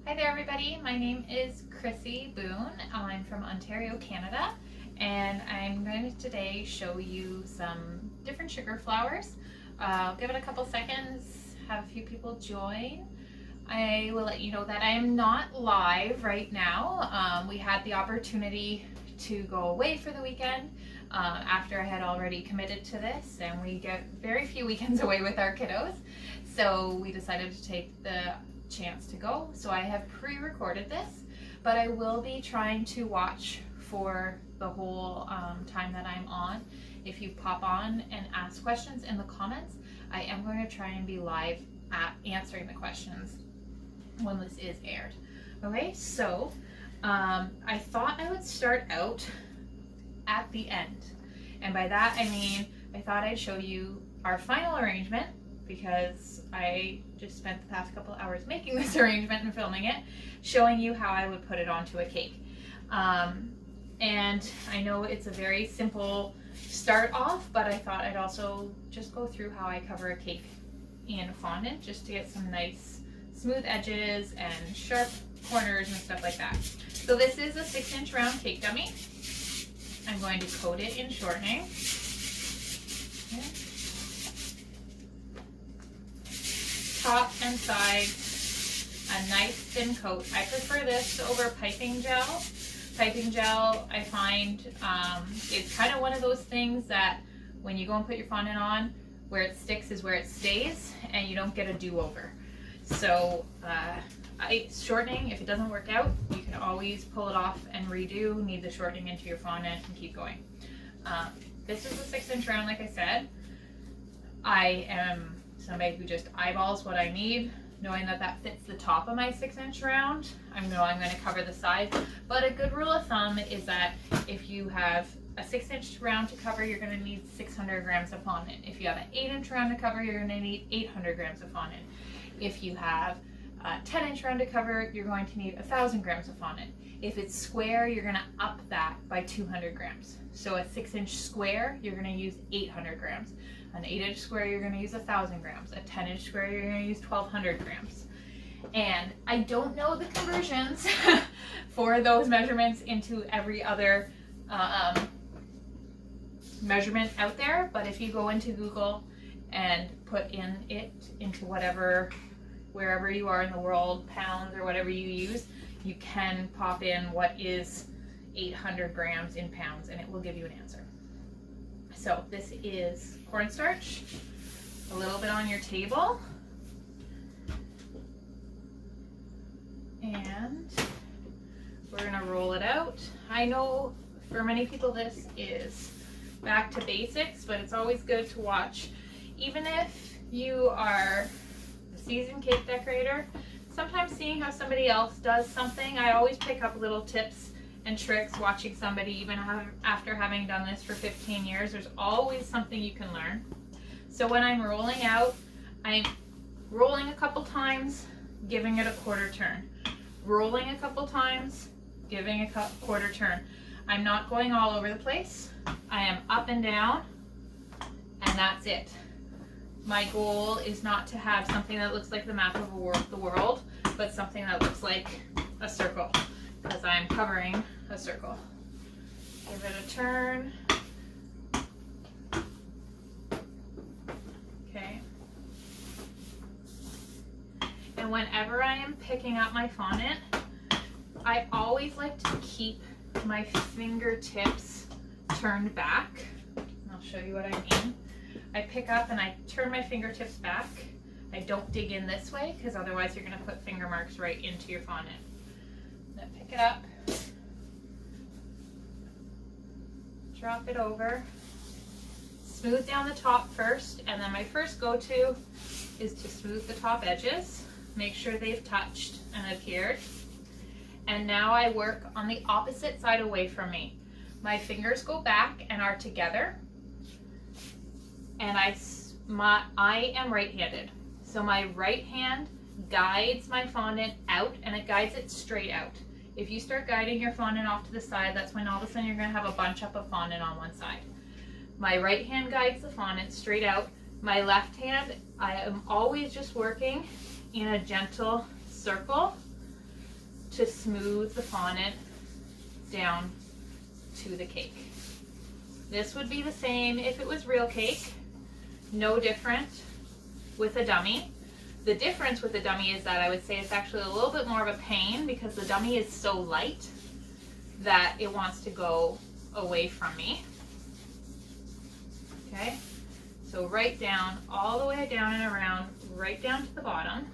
Hi there everybody, my name is Chrissie Boon. I'm from Ontario, Canada, and I'm going to today show you some different sugar flowers. I'll give it a couple seconds, have a few people join. I will let you know that I am not live right now. We had the opportunity to go away for the weekend after I had already committed to this, and we get very few weekends away with our kiddos, so we decided to take the chance to go. So I have pre-recorded this, but I will be trying to watch for the whole time that I'm on. If you pop on and ask questions in the comments, I am going to try and be live at answering the questions when this is aired. Okay, so I thought I would start out at the end, and by that I mean I thought I'd show you our final arrangement, because I just spent the past couple hours making this arrangement and filming it, showing you how I would put it onto a cake. And I know it's a very simple start off, but I thought I'd also just go through how I cover a cake in fondant, just to get some nice smooth edges and sharp corners and stuff like that. So this is a 6-inch round cake dummy. I'm going to coat it in shortening. Okay. Top and sides, a nice thin coat. I prefer this over piping gel. Piping gel, I find, it's kind of one of those things that when you go and put your fondant on, where it sticks is where it stays, and you don't get a do-over. So shortening, if it doesn't work out, you can always pull it off and redo, knead the shortening into your fondant and keep going. This is a 6-inch round, like I said. I am somebody who just eyeballs what I need, knowing that that fits the top of my 6-inch round. I know I'm going to cover the sides, but a good rule of thumb is that if you have a 6-inch round to cover, you're going to need 600 grams of fondant. If you have an 8-inch round to cover, you're going to need 800 grams of fondant. If you have a 10-inch round to cover, you're going to need 1,000 grams of fondant. If it's square, you're going to up that by 200 grams. So a 6-inch square, you're going to use 800 grams. An 8-inch square, you're going to use 1,000 grams. A 10-inch square, you're going to use 1,200 grams. And I don't know the conversions for those measurements into every other measurement out there, but if you go into Google and put in it into wherever you are in the world, pounds or whatever you use, you can pop in what is 800 grams in pounds, and it will give you an answer. So this is cornstarch, a little bit on your table, and we're gonna roll it out. I know for many people this is back to basics, but it's always good to watch. Even if you are a seasoned cake decorator, sometimes seeing how somebody else does something, I always pick up little tips and tricks watching somebody. Even after having done this for 15 years, there's always something you can learn. So when I'm rolling out, I'm rolling a couple times, giving it a quarter turn. Rolling a couple times, giving a quarter turn. I'm not going all over the place. I am up and down, and that's it. My goal is not to have something that looks like the map of the world, but something that looks like a circle, because I'm covering a circle. Give it a turn. Okay. And whenever I am picking up my fondant, I always like to keep my fingertips turned back. And I'll show you what I mean. I pick up and I turn my fingertips back. I don't dig in this way, because otherwise you're going to put finger marks right into your fondant. Then pick it up, drop it over, smooth down the top first, and then my first go-to is to smooth the top edges, make sure they've touched and adhered. And now I work on the opposite side away from me. My fingers go back and are together, and I am right-handed. So my right hand guides my fondant out, and it guides it straight out. If you start guiding your fondant off to the side, that's when all of a sudden you're going to have a bunch up of fondant on one side. My right hand guides the fondant straight out. My left hand, I am always just working in a gentle circle to smooth the fondant down to the cake. This would be the same if it was real cake, no different with a dummy. The difference with the dummy is that I would say it's actually a little bit more of a pain because the dummy is so light that it wants to go away from me. Okay, so right down, all the way down and around, right down to the bottom.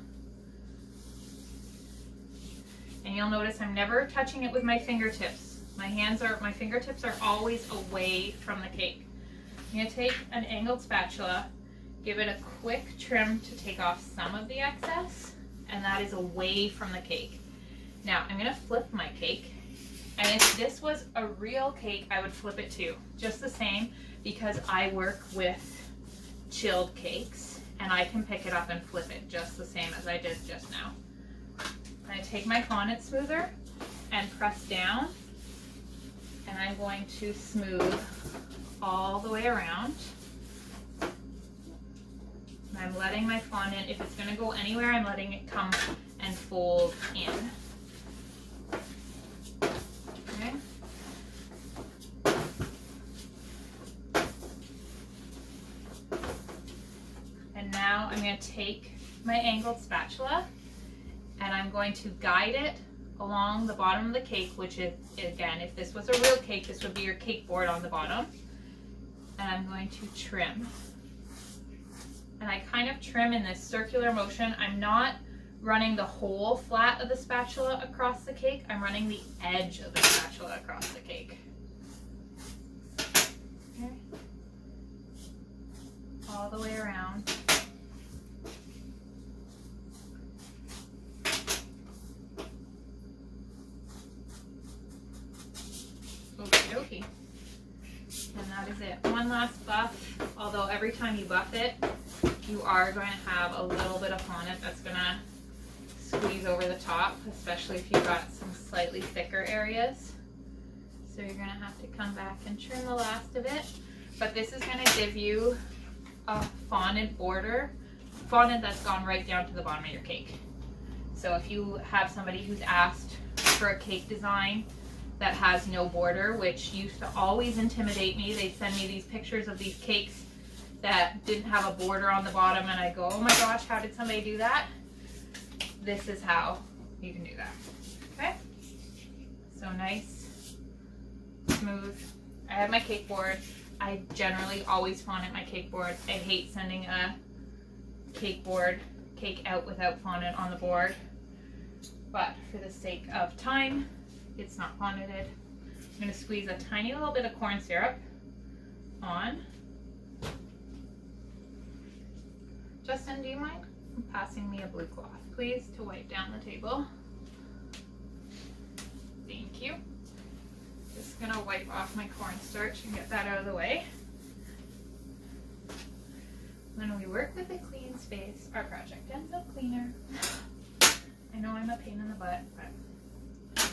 And you'll notice I'm never touching it with my fingertips. My fingertips are always away from the cake. I'm going to take an angled spatula, give it a quick trim to take off some of the excess, and that is away from the cake. Now I'm going to flip my cake, and if this was a real cake, I would flip it too, just the same, because I work with chilled cakes, and I can pick it up and flip it just the same as I did just now. I take my fondant smoother and press down, and I'm going to smooth all the way around. And I'm letting my fondant, if it's going to go anywhere, I'm letting it come and fold in. Okay. And now I'm going to take my angled spatula and I'm going to guide it along the bottom of the cake, which is, again, if this was a real cake, this would be your cake board on the bottom. And I'm going to trim. And I kind of trim in this circular motion. I'm not running the whole flat of the spatula across the cake. I'm running the edge of the spatula across the cake. Okay. All the way around. Okie dokie. And that is it. One last buff, although every time you buff it, you are going to have a little bit of fondant that's going to squeeze over the top, especially if you've got some slightly thicker areas. So you're going to have to come back and trim the last of it. But this is going to give you a fondant border, fondant that's gone right down to the bottom of your cake. So if you have somebody who's asked for a cake design that has no border, which used to always intimidate me, they'd send me these pictures of these cakes that didn't have a border on the bottom, and I go, oh my gosh, how did somebody do that? This is how you can do that. Okay? So nice, smooth. I have my cake board. I generally always fondant my cake board. I hate sending a cake out without fondant on the board. But for the sake of time, it's not fondanted. I'm going to squeeze a tiny little bit of corn syrup on. Justin, do you mind passing me a blue cloth, please, to wipe down the table? Thank you. Just gonna wipe off my cornstarch and get that out of the way. When we work with a clean space, our project ends up cleaner. I know I'm a pain in the butt, but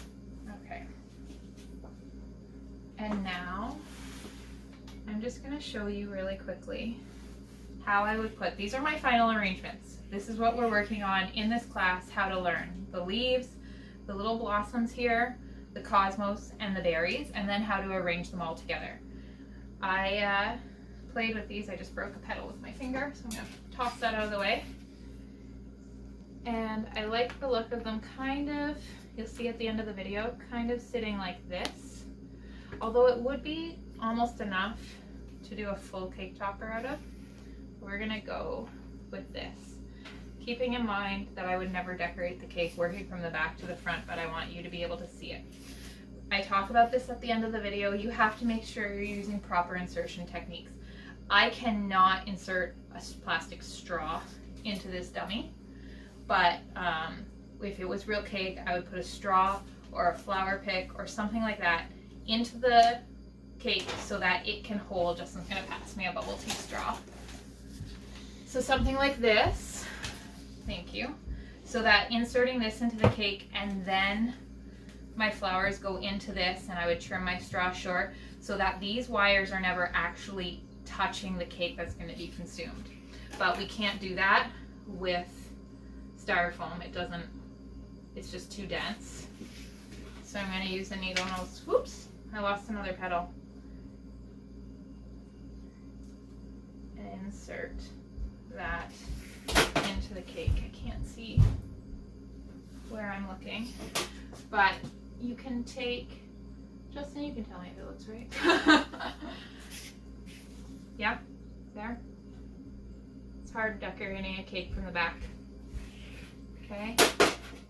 okay. And now I'm just gonna show you really quickly how I would put, these are my final arrangements. This is what we're working on in this class, how to learn the leaves, the little blossoms here, the cosmos, and the berries, and then how to arrange them all together. I played with these. I just broke a petal with my finger, so I'm going to toss that out of the way. And I like the look of them kind of, you'll see at the end of the video, kind of sitting like this. Although it would be almost enough to do a full cake topper out of. We're going to go with this. Keeping in mind that I would never decorate the cake working from the back to the front, but I want you to be able to see it. I talk about this at the end of the video. You have to make sure you're using proper insertion techniques. I cannot insert a plastic straw into this dummy, but if it was real cake, I would put a straw or a flower pick or something like that into the cake so that it can hold. Justin's going to pass me a bubble tea straw. So something like this, thank you, so that inserting this into the cake and then my flowers go into this, and I would trim my straw short so that these wires are never actually touching the cake that's going to be consumed. But we can't do that with styrofoam. It doesn't it's just too dense. So I'm going to use the needle nose. Whoops, I lost another petal. And insert that into the cake. I can't see where I'm looking, but you can take, Justin, you can tell me if it looks right. Yeah, there. It's hard decorating a cake from the back. Okay,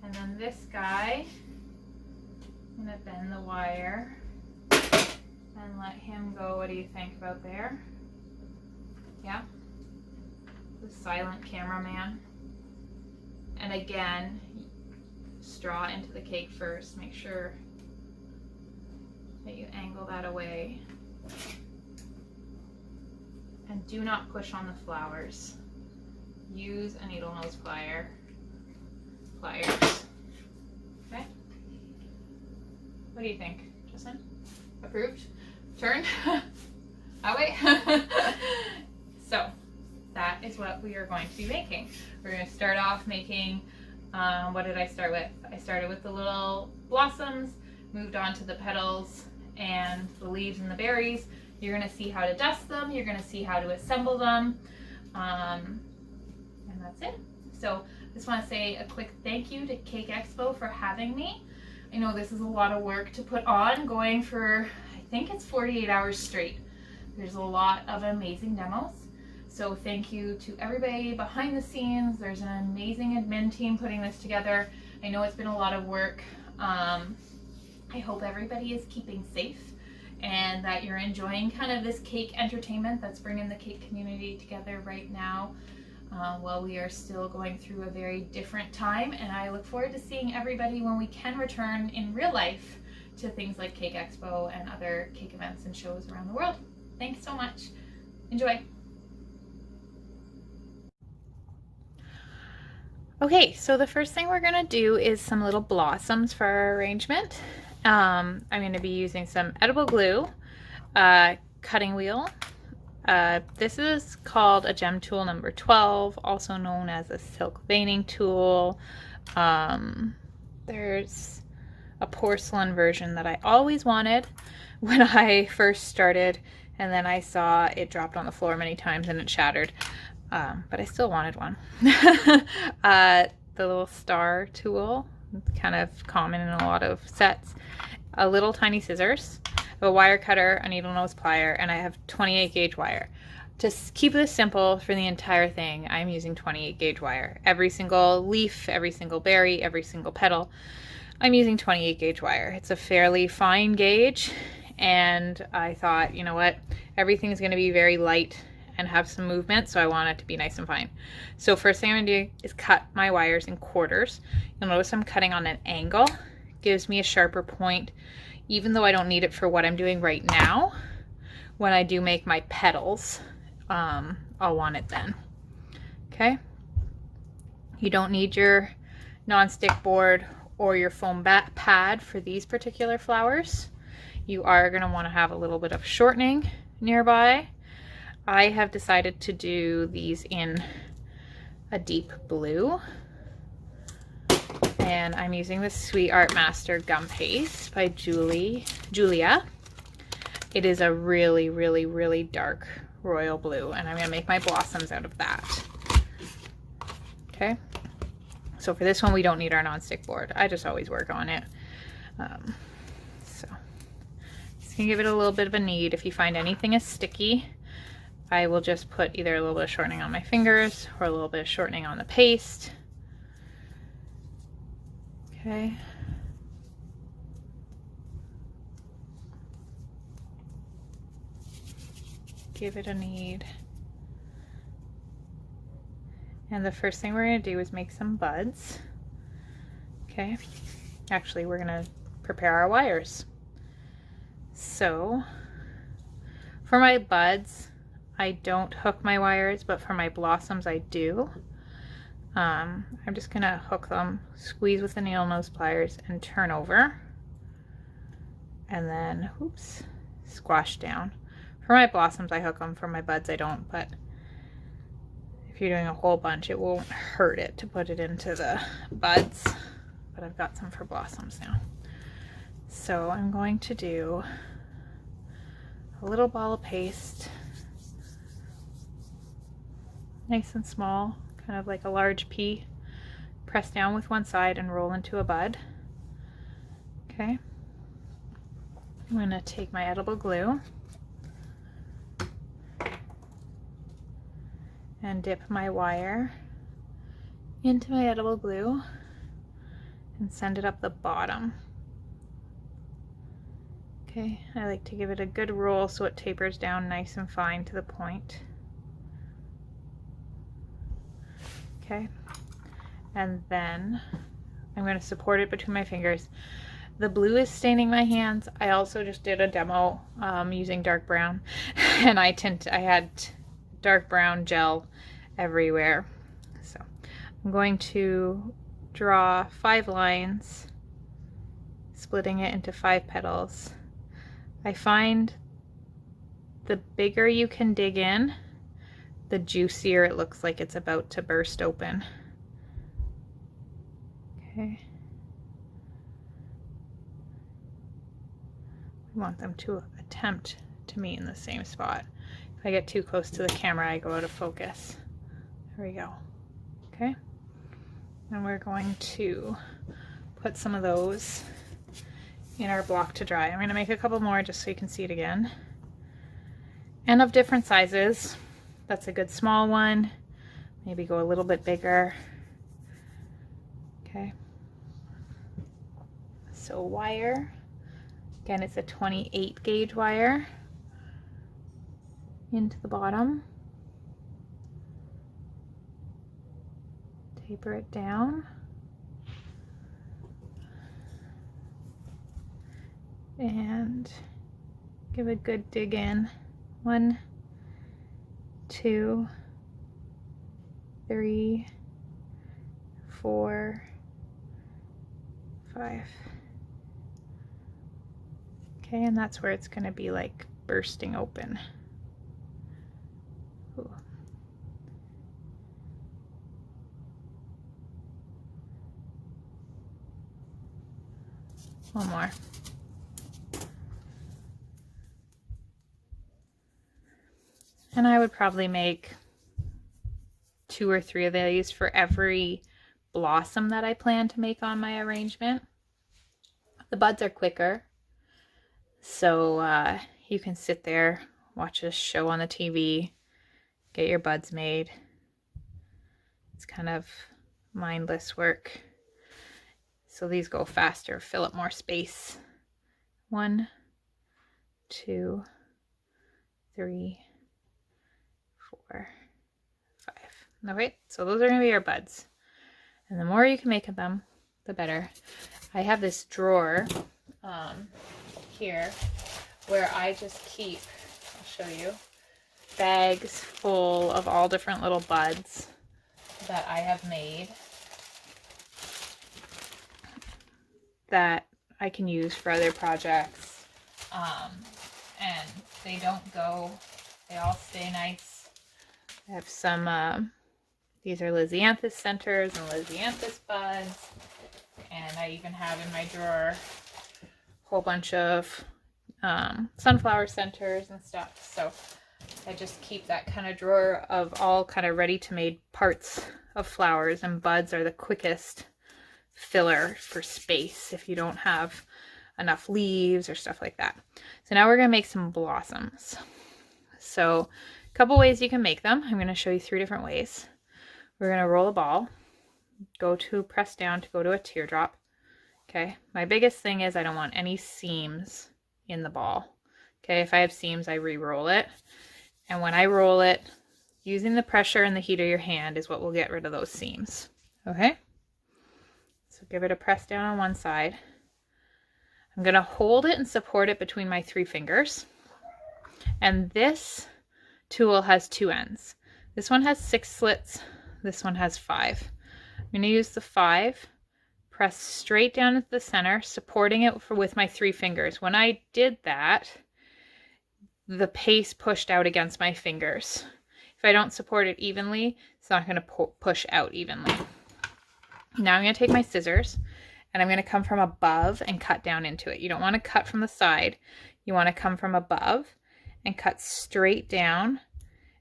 and then this guy, I'm gonna bend the wire and let him go. What do you think about there? Yeah, the silent cameraman. And again, straw into the cake first. Make sure that you angle that away. And do not push on the flowers. Use a needle nose pliers. Okay? What do you think, Justin? Approved? Turn? That way? So, that is what we are going to be making. We're going to start off making, what did I start with? I started with the little blossoms, moved on to the petals and the leaves and the berries. You're going to see how to dust them. You're going to see how to assemble them. And that's it. So I just want to say a quick thank you to Cake Expo for having me. I know this is a lot of work to put on, going for, I think it's 48 hours straight. There's a lot of amazing demos. So thank you to everybody behind the scenes. There's an amazing admin team putting this together. I know it's been a lot of work. I hope everybody is keeping safe and that you're enjoying kind of this cake entertainment that's bringing the cake community together right now while we are still going through a very different time. And I look forward to seeing everybody when we can return in real life to things like Cake Expo and other cake events and shows around the world. Thanks so much. Enjoy. Okay, so the first thing we're gonna do is some little blossoms for our arrangement. I'm gonna be using some edible glue, cutting wheel. This is called a gem tool number 12, also known as a silk veining tool. There's a porcelain version that I always wanted when I first started, and then I saw it dropped on the floor many times and it shattered. But I still wanted one. The little star tool, kind of common in a lot of sets. A little tiny scissors, a wire cutter, a needle nose plier, and I have 28 gauge wire. To keep this simple for the entire thing, I'm using 28 gauge wire. Every single leaf, every single berry, every single petal, I'm using 28 gauge wire. It's a fairly fine gauge, and I thought, you know what, everything's going to be very light and have some movement, so I want it to be nice and fine. So first thing I'm gonna do is cut my wires in quarters. You'll notice I'm cutting on an angle. Gives me a sharper point, even though I don't need it for what I'm doing right now. When I do make my petals, I'll want it then. Okay? You don't need your non-stick board or your foam pad for these particular flowers. You are gonna wanna have a little bit of shortening nearby. I have decided to do these in a deep blue, and I'm using the Sweet Art Master Gum Paste by Julia. It is a really, really, really dark royal blue, and I'm going to make my blossoms out of that. Okay, so for this one we don't need our non-stick board. I just always work on it. So just going to give it a little bit of a knead. If you find anything is sticky, I will just put either a little bit of shortening on my fingers or a little bit of shortening on the paste. Okay. Give it a knead. And the first thing we're going to do is make some buds. Okay. Actually, we're going to prepare our wires. So, for my buds, I don't hook my wires, but for my blossoms I do. I'm just gonna hook them, squeeze with the needle nose pliers, and turn over. And then, oops, squash down. For my blossoms I hook them, for my buds I don't, but if you're doing a whole bunch it won't hurt it to put it into the buds but I've got some for blossoms now. So I'm going to do a little ball of paste, nice and small, kind of like a large pea. Press down with one side and roll into a bud. Okay. I'm going to take my edible glue and dip my wire into my edible glue and send it up the bottom. Okay, I like to give it a good roll so it tapers down nice and fine to the point. Okay, and then I'm going to support it between my fingers. The blue is staining my hands. I also just did a demo using dark brown, and I had dark brown gel everywhere. So I'm going to draw 5 lines, splitting it into 5 petals. I find the bigger you can dig in, the juicier it looks like it's about to burst open. Okay. We want them to attempt to meet in the same spot. If I get too close to the camera, I go out of focus. There we go. Okay. And we're going to put some of those in our block to dry. I'm going to make a couple more just so you can see it again. And of different sizes. That's a good small one. Maybe go a little bit bigger. Okay. So wire. Again, it's a 28 gauge wire into the bottom. Taper it down. And give a good dig in. 1, 2, 3, 4, 5. Okay, and that's where it's going to be like bursting open. Ooh. One more. And I would probably make 2 or 3 of these for every blossom that I plan to make on my arrangement. The buds are quicker, so you can sit there, watch a show on the TV, get your buds made. It's kind of mindless work. So these go faster, fill up more space. 1, 2, 3, 4, 5. Okay, so those are going to be your buds. And the more you can make of them, the better. I have this drawer here where I just keep, I'll show you, bags full of all different little buds that I have made that I can use for other projects. And they don't go, they all stay nice. I have some, these are Lisianthus centers and Lisianthus buds. And I even have in my drawer a whole bunch of sunflower centers and stuff. So I just keep that kind of drawer of all kind of ready to made parts of flowers, and buds are the quickest filler for space if you don't have enough leaves or stuff like that. So now we're going to make some blossoms. So a couple ways you can make them. I'm going to show you 3 different ways. We're going to roll a ball, go to press down to go to a teardrop. Okay, my biggest thing is I don't want any seams in the ball. Okay, if I have seams, I re-roll it. And when I roll it, using the pressure and the heat of your hand is what will get rid of those seams. Okay, so give it a press down on one side. I'm going to hold it and support it between my 3 fingers. And this tool has 2 ends. This one has 6 slits. This one has 5. I'm going to use the 5, press straight down at the center, supporting it with my 3 fingers. When I did that, the paste pushed out against my fingers. If I don't support it evenly, it's not going to push out evenly. Now I'm going to take my scissors and I'm going to come from above and cut down into it. You don't want to cut from the side. You want to come from above and cut straight down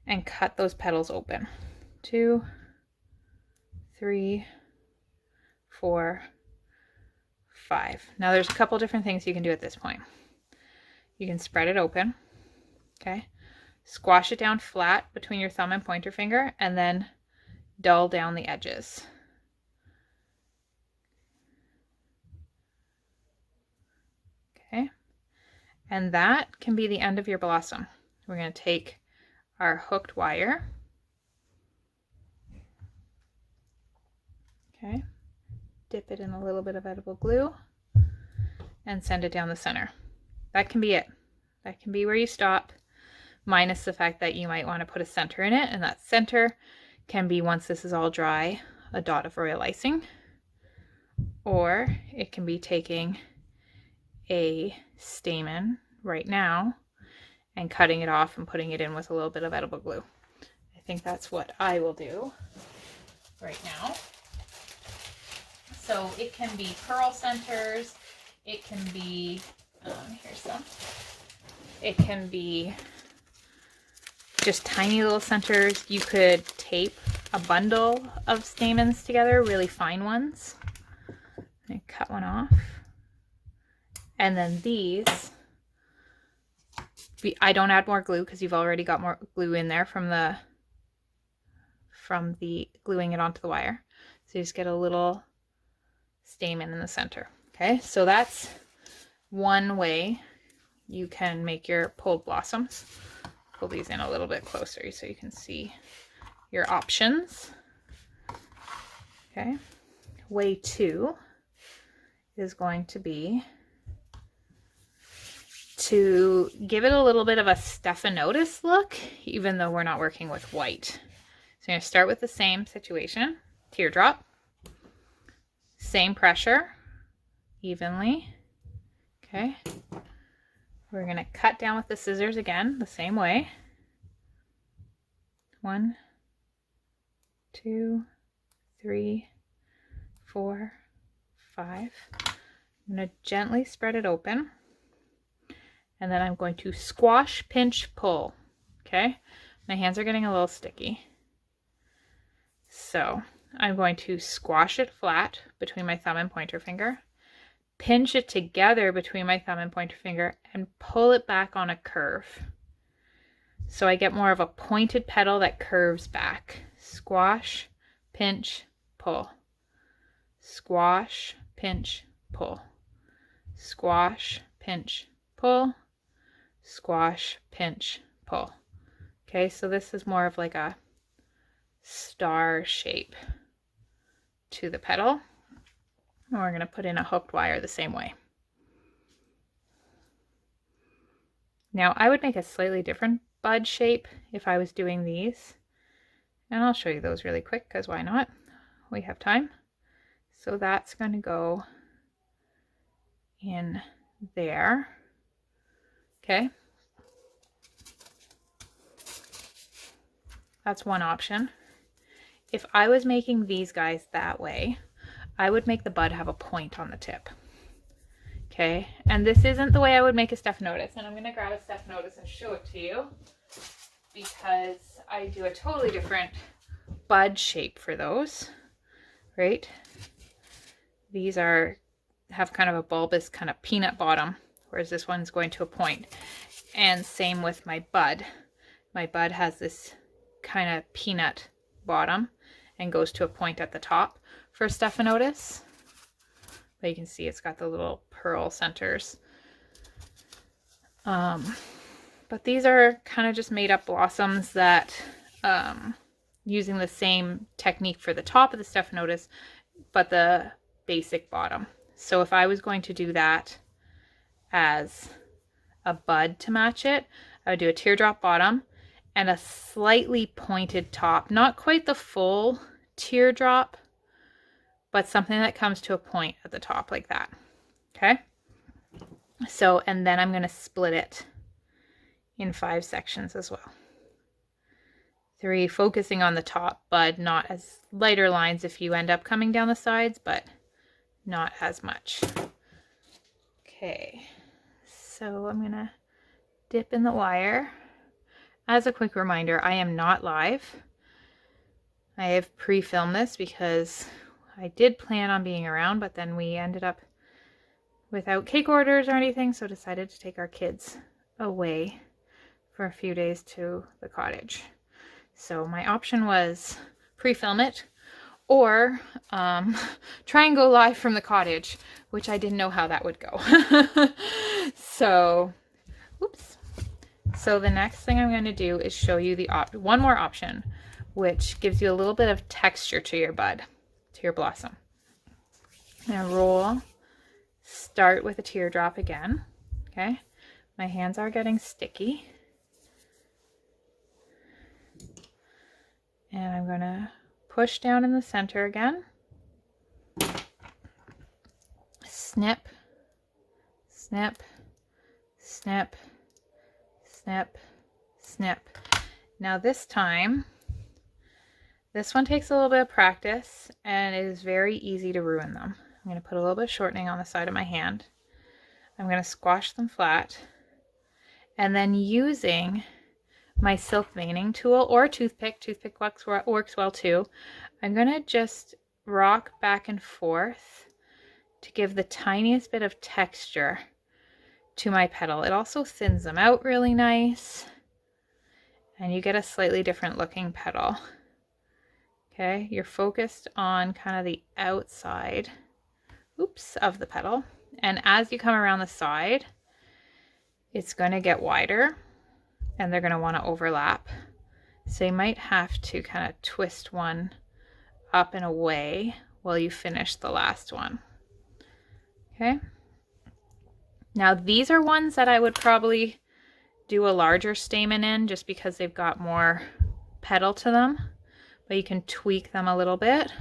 and cut those petals open. 2, 3, 4, 5. Now there's a couple different things you can do at this point. You can spread it open, okay? Squash it down flat between your thumb and pointer finger, and then dull down the edges. Okay, and that can be the end of your blossom. We're going to take our hooked wire, okay, dip it in a little bit of edible glue, and send it down the center. That can be it. That can be where you stop, minus the fact that you might want to put a center in it, and that center can be, once this is all dry, a dot of royal icing, or it can be taking a stamen right now and cutting it off and putting it in with a little bit of edible glue. I think that's what I will do right now. So it can be pearl centers, it can be, here's some, it can be just tiny little centers. You could tape a bundle of stamens together, really fine ones, and cut one off. And then these, I don't add more glue because you've already got more glue in there from the gluing it onto the wire. So you just get a little stamen in the center. Okay, so that's one way you can make your pulled blossoms. Pull these in a little bit closer so you can see your options. Okay, way 2 is going to be to give it a little bit of a stephanotis look, even though we're not working with white. So I'm going to start with the same situation, teardrop, same pressure, evenly. Okay, we're going to cut down with the scissors again, the same way. 1, 2, 3, 4, 5. I'm going to gently spread it open. And then I'm going to squash, pinch, pull. Okay, my hands are getting a little sticky. So I'm going to squash it flat between my thumb and pointer finger, pinch it together between my thumb and pointer finger, and pull it back on a curve. So I get more of a pointed petal that curves back. Squash, pinch, pull. Squash, pinch, pull. Squash, pinch, pull. Squash, pinch, pull. Okay, so this is more of like a star shape to the petal. And we're going to put in a hooked wire the same way. Now I would make a slightly different bud shape if I was doing these. And I'll show you those really quick because why not? We have time. So that's going to go in there. Okay. That's one option. If I was making these guys that way, I would make the bud have a point on the tip. Okay, and this isn't the way I would make a stephanotis, and I'm going to grab a stephanotis and show it to you because I do a totally different bud shape for those, right? These have kind of a bulbous kind of peanut bottom, whereas this one's going to a point. And same with my bud. My bud has this kind of peanut bottom and goes to a point at the top for stephanotis. But you can see it's got the little pearl centers. But these are kind of just made up blossoms that using the same technique for the top of the stephanotis, but the basic bottom. So if I was going to do that as a bud to match it, I would do a teardrop bottom and a slightly pointed top, not quite the full teardrop, but something that comes to a point at the top like that. Okay, so and then I'm going to split it in 5 sections as well. 3 focusing on the top bud, not as lighter lines if you end up coming down the sides, but not as much. Okay, so I'm gonna dip in the wire. As a quick reminder, I am not live. I have pre-filmed this because I did plan on being around, but then we ended up without cake orders or anything, so decided to take our kids away for a few days to the cottage. So my option was pre-film it or try and go live from the cottage, which I didn't know how that would go. So, oops. So the next thing I'm going to do is show you the one more option, which gives you a little bit of texture to your bud, to your blossom. I'm going to roll, start with a teardrop again. Okay, my hands are getting sticky. And I'm going to push down in the center again. Snip, snip, snip, snip, snip. Now this time, this one takes a little bit of practice and it is very easy to ruin them. I'm going to put a little bit of shortening on the side of my hand. I'm going to squash them flat, and then using my silk veining tool or toothpick works well too, I'm going to just rock back and forth to give the tiniest bit of texture to my petal. It also thins them out really nice, and you get a slightly different looking petal. Okay, you're focused on kind of the outside, of the petal, and as you come around the side, it's going to get wider and they're going to want to overlap. So you might have to kind of twist one up and away while you finish the last one. Okay. Now these are ones that I would probably do a larger stamen in just because they've got more petal to them, but you can tweak them a little bit.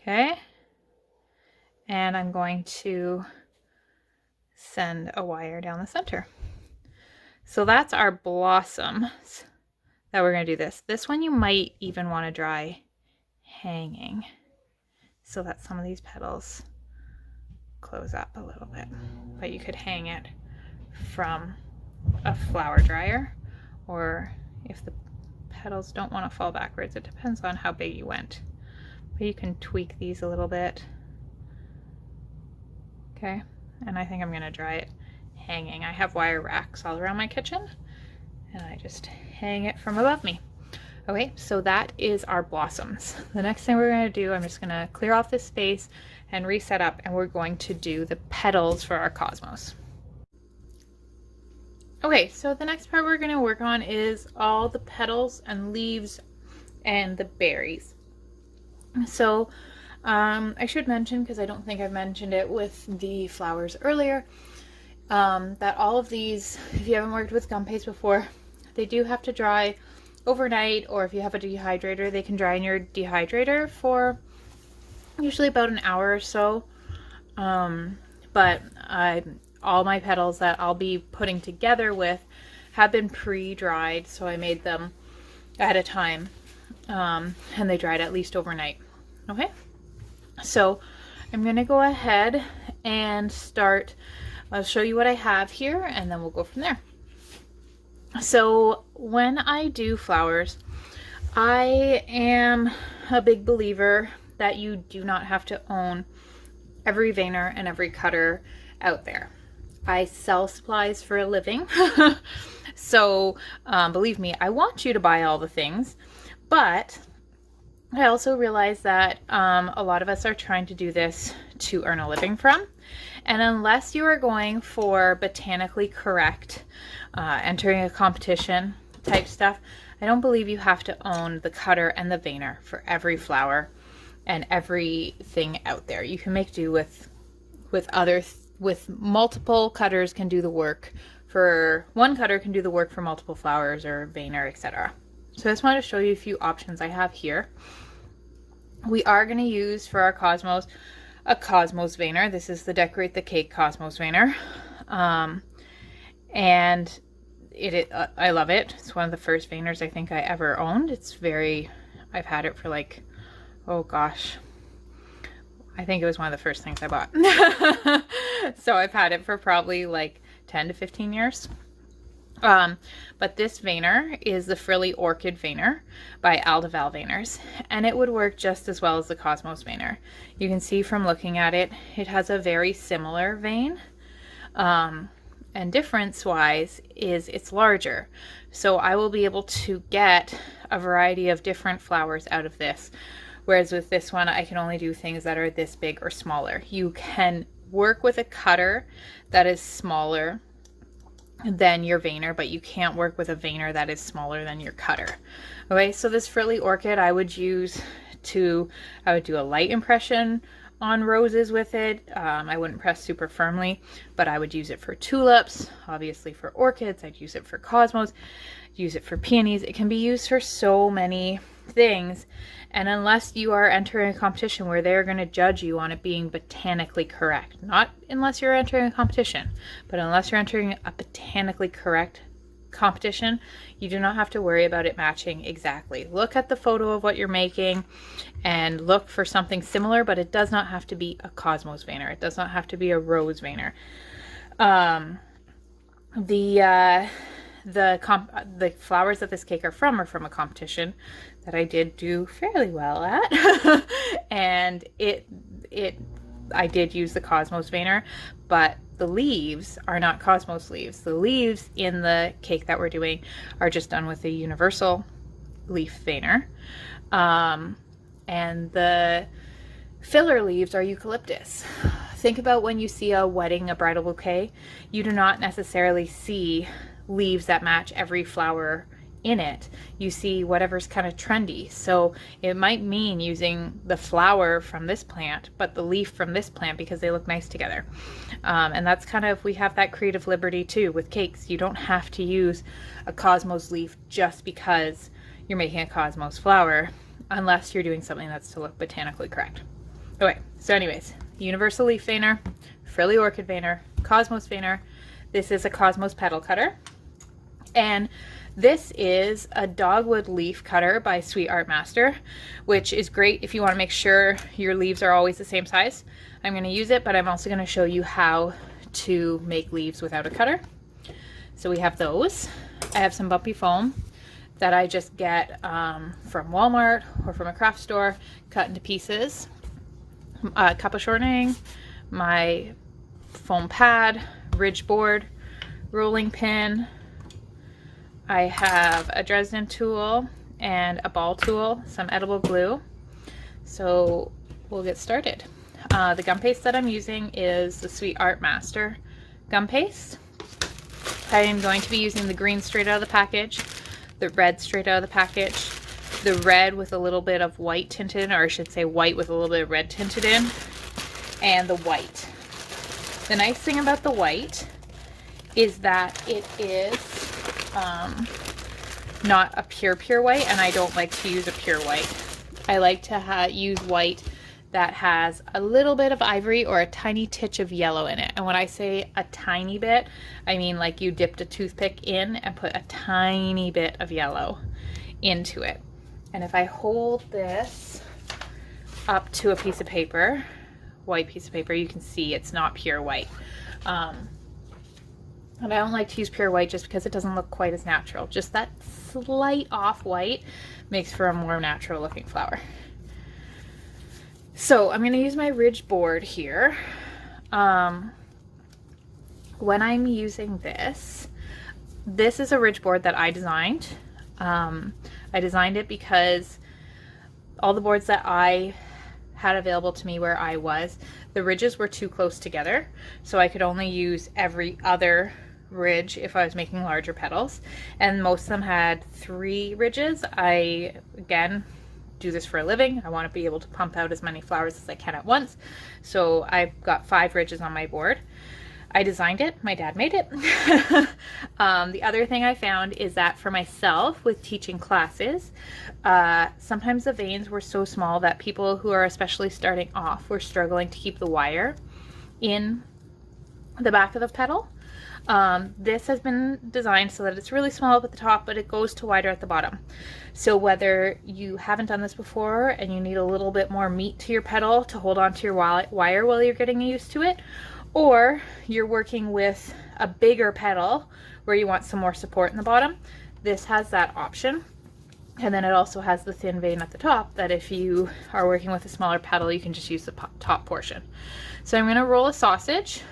Okay. And I'm going to send a wire down the center. So that's our blossoms that we're going to do this. This one you might even want to dry hanging so that some of these petals close up a little bit. But you could hang it from a flower dryer, or if the petals don't want to fall backwards, it depends on how big you went. But you can tweak these a little bit. Okay, and I think I'm going to dry it hanging. I have wire racks all around my kitchen and I just hang it from above me. Okay, so that is our blossoms. The next thing we're going to do, I'm just going to clear off this space and reset up, and we're going to do the petals for our cosmos. Okay, so the next part we're going to work on is all the petals and leaves and the berries. So I should mention, because I don't think I've mentioned it with the flowers earlier, that all of these, if you haven't worked with gumpaste before, they do have to dry overnight, or if you have a dehydrator, they can dry in your dehydrator for usually about an hour or so. But all my petals that I'll be putting together with have been pre-dried, so I made them ahead of time, and they dried at least overnight. Okay, so I'm gonna go ahead and start. I'll show you what I have here and then we'll go from there. So when I do flowers, I am a big believer that you do not have to own every veiner and every cutter out there. I sell supplies for a living. So believe me, I want you to buy all the things, but I also realize that a lot of us are trying to do this to earn a living from. And unless you are going for botanically correct, entering a competition type stuff, I don't believe you have to own the cutter and the veiner for every flower and everything out there. You can make do with multiple cutters can do the work for one cutter can do the work for multiple flowers or veiner, etc. So I just wanted to show you a few options I have here. We are going to use for our cosmos a cosmos veiner. This is the Decorate the Cake cosmos veiner, and I love it. It's one of the first veiners I think I ever owned. It's very, I've had it for like, oh gosh, I think it was one of the first things I bought. So I've had it for probably like 10 to 15 years. But this veinner is the Frilly Orchid Veinner by Aldeval Veiners, and it would work just as well as the Cosmos Veinner. You can see from looking at it, it has a very similar vein, and difference-wise is it's larger. So I will be able to get a variety of different flowers out of this, whereas with this one, I can only do things that are this big or smaller. You can work with a cutter that is smaller than your veinner, but you can't work with a veinner that is smaller than your cutter. Okay, so this Frilly Orchid I would do a light impression on roses with it. I wouldn't press super firmly, but I would use it for tulips, obviously for orchids. I'd use it for cosmos, use it for peonies. It can be used for so many things, and unless you are entering a competition where they're going to judge you on it being botanically correct, not unless you're entering a competition, but unless you're entering a botanically correct competition, you do not have to worry about it matching exactly. Look at the photo of what you're making and look for something similar, but it does not have to be a Cosmos Veinner. It does not have to be a Rose Veinner. The flowers that this cake are from a competition that I did do fairly well at. And I did use the Cosmos Veinner, but the leaves are not Cosmos leaves. The leaves in the cake that we're doing are just done with a universal leaf veinner. And the filler leaves are eucalyptus. Think about when you see a wedding, a bridal bouquet, you do not necessarily see leaves that match every flower in it. You see whatever's kind of trendy. So it might mean using the flower from this plant, but the leaf from this plant because they look nice together. And that's kind of, we have that creative liberty too with cakes. You don't have to use a Cosmos leaf just because you're making a Cosmos flower, unless you're doing something that's to look botanically correct. Okay, so anyways, Universal Leaf Veinner, Frilly Orchid Veinner, Cosmos Veinner. This is a Cosmos petal cutter. And this is a dogwood leaf cutter by Sweet Art Master, which is great if you want to make sure your leaves are always the same size. I'm going to use it, but I'm also going to show you how to make leaves without a cutter. So we have those. I have some bumpy foam that I just get from Walmart or from a craft store, cut into pieces. A cup of shortening, my foam pad, ridge board, rolling pin. I have a Dresden tool and a ball tool, some edible glue. So we'll get started. The gum paste that I'm using is the Sweet Art Master gum paste. I am going to be using the green straight out of the package, the red straight out of the package, the red with a little bit of white tinted, or I should say white with a little bit of red tinted in, and the white. The nice thing about the white is that it is not a pure white, and I don't like to use a pure white. I like to use white that has a little bit of ivory or a tiny titch of yellow in it. And when I say a tiny bit, I mean like you dipped a toothpick in and put a tiny bit of yellow into it. And if I hold this up to a piece of paper, white piece of paper, you can see it's not pure white. And I don't like to use pure white just because it doesn't look quite as natural. Just that slight off white makes for a more natural looking flower. So I'm going to use my ridge board here. When I'm using this is a ridge board that I designed. I designed it because all the boards that I had available to me where I was, the ridges were too close together, so I could only use every other ridge if I was making larger petals, and most of them had 3 ridges. I, again, do this for a living. I want to be able to pump out as many flowers as I can at once, so I've got 5 ridges on my board. I designed it, my dad made it. The other thing I found is that for myself with teaching classes, sometimes the veins were so small that people who are especially starting off were struggling to keep the wire in the back of the petal. This has been designed so that it's really small up at the top, but it goes to wider at the bottom. So whether you haven't done this before and you need a little bit more meat to your pedal to hold on to your wire while you're getting used to it, or you're working with a bigger pedal where you want some more support in the bottom, this has that option. And then it also has the thin vein at the top that if you are working with a smaller pedal, you can just use the top portion. So I'm going to roll a sausage.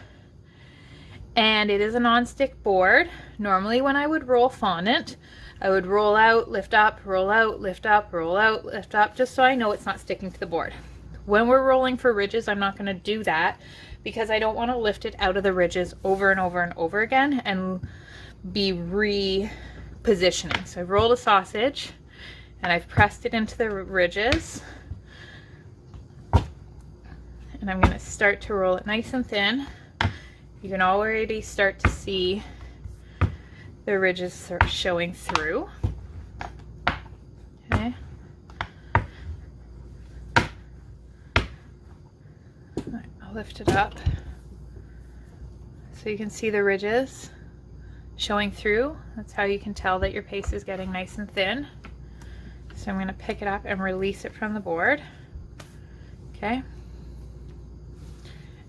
And it is a non-stick board. Normally when I would roll fondant, I would roll out, lift up, roll out, lift up, roll out, lift up, just so I know it's not sticking to the board. When we're rolling for ridges, I'm not going to do that because I don't want to lift it out of the ridges over and over and over again and be repositioning. So I've rolled a sausage and I've pressed it into the ridges. And I'm going to start to roll it nice and thin. You can already start to see the ridges sort of showing through. Okay. I'll lift it up so you can see the ridges showing through. That's how you can tell that your paste is getting nice and thin. So I'm going to pick it up and release it from the board. Okay.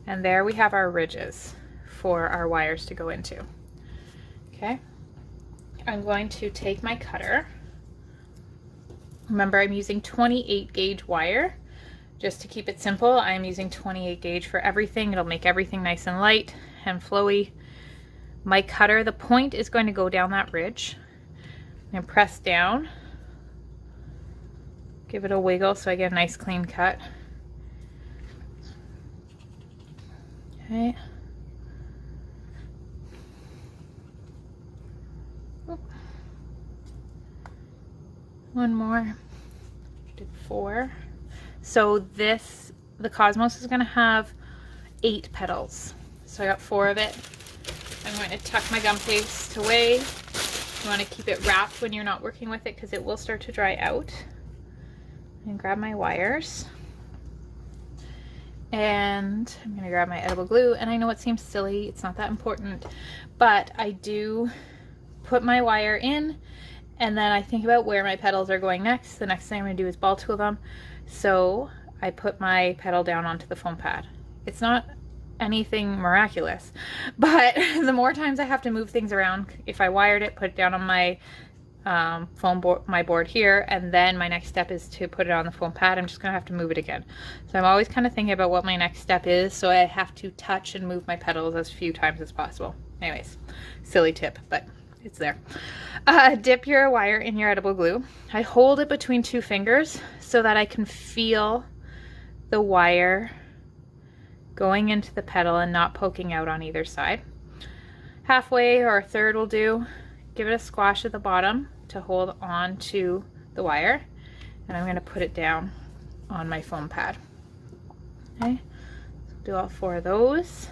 And there we have our ridges for our wires to go into. Okay, I'm going to take my cutter. Remember, I'm using 28 gauge wire. Just to keep it simple, I'm using 28 gauge for everything. It'll make everything nice and light and flowy. My cutter, the point is going to go down that ridge and press down. Give it a wiggle so I get a nice clean cut. Okay. One more. Did 4. So this, the Cosmos is going to have 8 petals. So I got 4 of it. I'm going to tuck my gum paste away. You want to keep it wrapped when you're not working with it because it will start to dry out. And grab my wires. And I'm going to grab my edible glue. And I know it seems silly, it's not that important, but I do put my wire in and then I think about where my petals are going next. The next thing I'm going to do is ball tool them. So I put my pedal down onto the foam pad. It's not anything miraculous, but the more times I have to move things around, if I wired it, put it down on my foam board, my board here, and then my next step is to put it on the foam pad, I'm just gonna have to move it again. So I'm always kind of thinking about what my next step is, so I have to touch and move my pedals as few times as possible. Anyways, silly tip, but it's there. Dip your wire in your edible glue. I hold it between 2 fingers so that I can feel the wire going into the pedal and not poking out on either side. Halfway or a third will do. Give it a squash at the bottom to hold on to the wire, and I'm going to put it down on my foam pad. Okay, so do all 4 of those.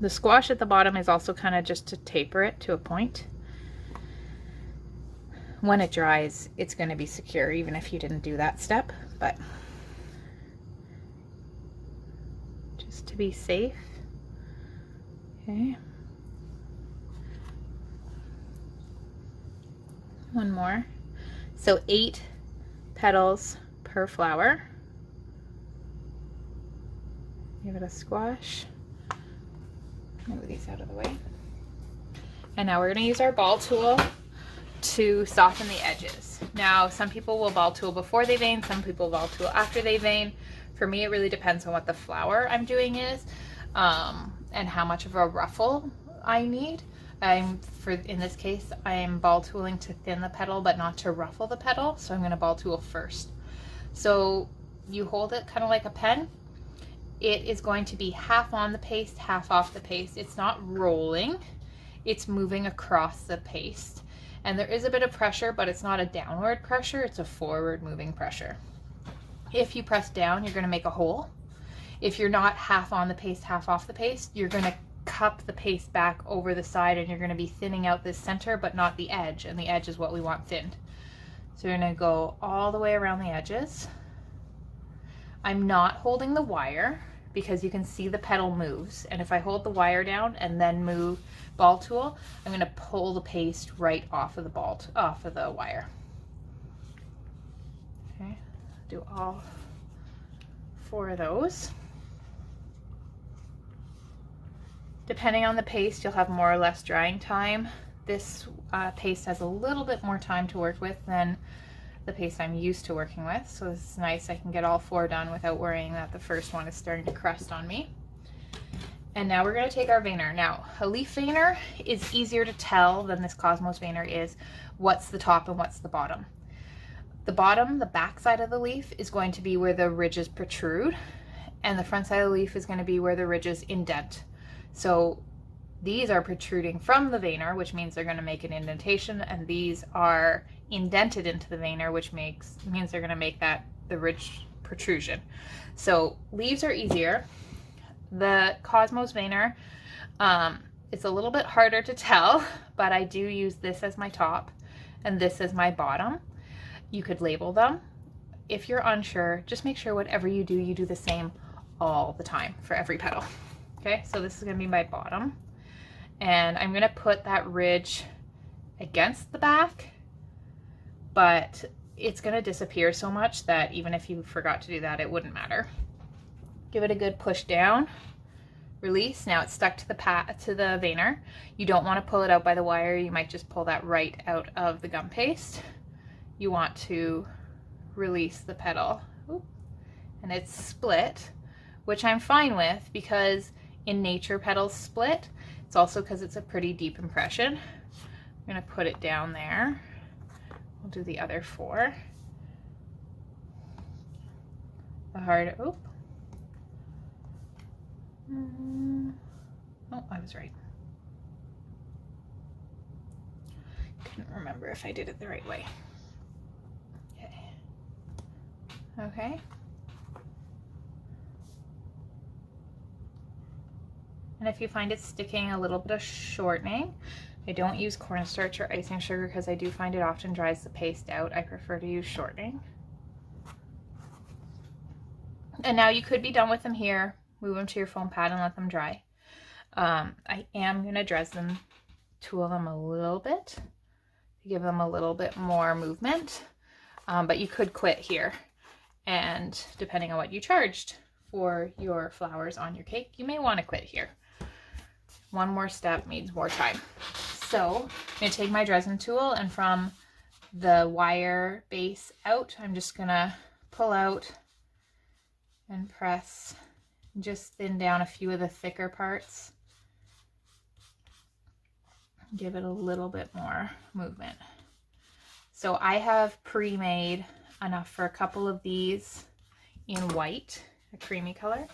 The squash at the bottom is also kind of just to taper it to a point. When it dries, it's going to be secure even if you didn't do that step, but just to be safe. Okay. One more. So 8 petals per flower. Give it a squash. Move these out of the way. And now we're going to use our ball tool to soften the edges. Now, some people will ball tool before they vein, some people ball tool after they vein. For me, it really depends on what the flower I'm doing is, and how much of a ruffle I need. In this case, I am ball tooling to thin the petal, but not to ruffle the petal. So I'm going to ball tool first. So you hold it kind of like a pen. It is going to be half on the paste, half off the paste. It's not rolling, it's moving across the paste. And there is a bit of pressure, but it's not a downward pressure, it's a forward moving pressure. If you press down, you're going to make a hole. If you're not half on the paste, half off the paste, you're going to cup the paste back over the side and you're going to be thinning out this center, but not the edge. And the edge is what we want thinned. So you're going to go all the way around the edges. I'm not holding the wire because you can see the petal moves. And if I hold the wire down and then move ball tool, I'm going to pull the paste right off of the off of the wire. Okay, do all 4 of those. Depending on the paste, you'll have more or less drying time. This paste has a little bit more time to work with than the paste I'm used to working with. So this is nice. I can get all 4 done without worrying that the first one is starting to crust on me. And now we're going to take our veinner. Now, a leaf veinner is easier to tell than this Cosmos veinner is what's the top and what's the bottom. The bottom, the back side of the leaf, is going to be where the ridges protrude, and the front side of the leaf is going to be where the ridges indent. So these are protruding from the veinner, which means they're going to make an indentation, and these are indented into the veinner, which means they're going to make the ridge protrusion. So leaves are easier. The Cosmos veinner, it's a little bit harder to tell, but I do use this as my top and this as my bottom. You could label them. If you're unsure, just make sure whatever you do the same all the time for every petal. Okay, so this is going to be my bottom, and I'm going to put that ridge against the back, but it's going to disappear so much that even if you forgot to do that, it wouldn't matter. Give it a good push down, release. Now it's stuck to the veinner. You don't want to pull it out by the wire. You might just pull that right out of the gum paste. You want to release the petal. Ooh. And it's split, which I'm fine with because in nature petals split. It's also because it's a pretty deep impression. I'm going to put it down there. We'll do the other 4. The hard, oh, I was right. Couldn't remember if I did it the right way. Okay. And if you find it sticking, a little bit of shortening. I don't use cornstarch or icing sugar because I do find it often dries the paste out. I prefer to use shortening. And now you could be done with them here. Move them to your foam pad and let them dry. I am going to Dresden tool them a little bit to give them a little bit more movement. But you could quit here. And depending on what you charged for your flowers on your cake, you may want to quit here. One more step means more time. So I'm going to take my Dresden tool, and from the wire base out, I'm just going to pull out and press, just thin down a few of the thicker parts. Give it a little bit more movement. So I have pre-made enough for a couple of these in white, a creamy color,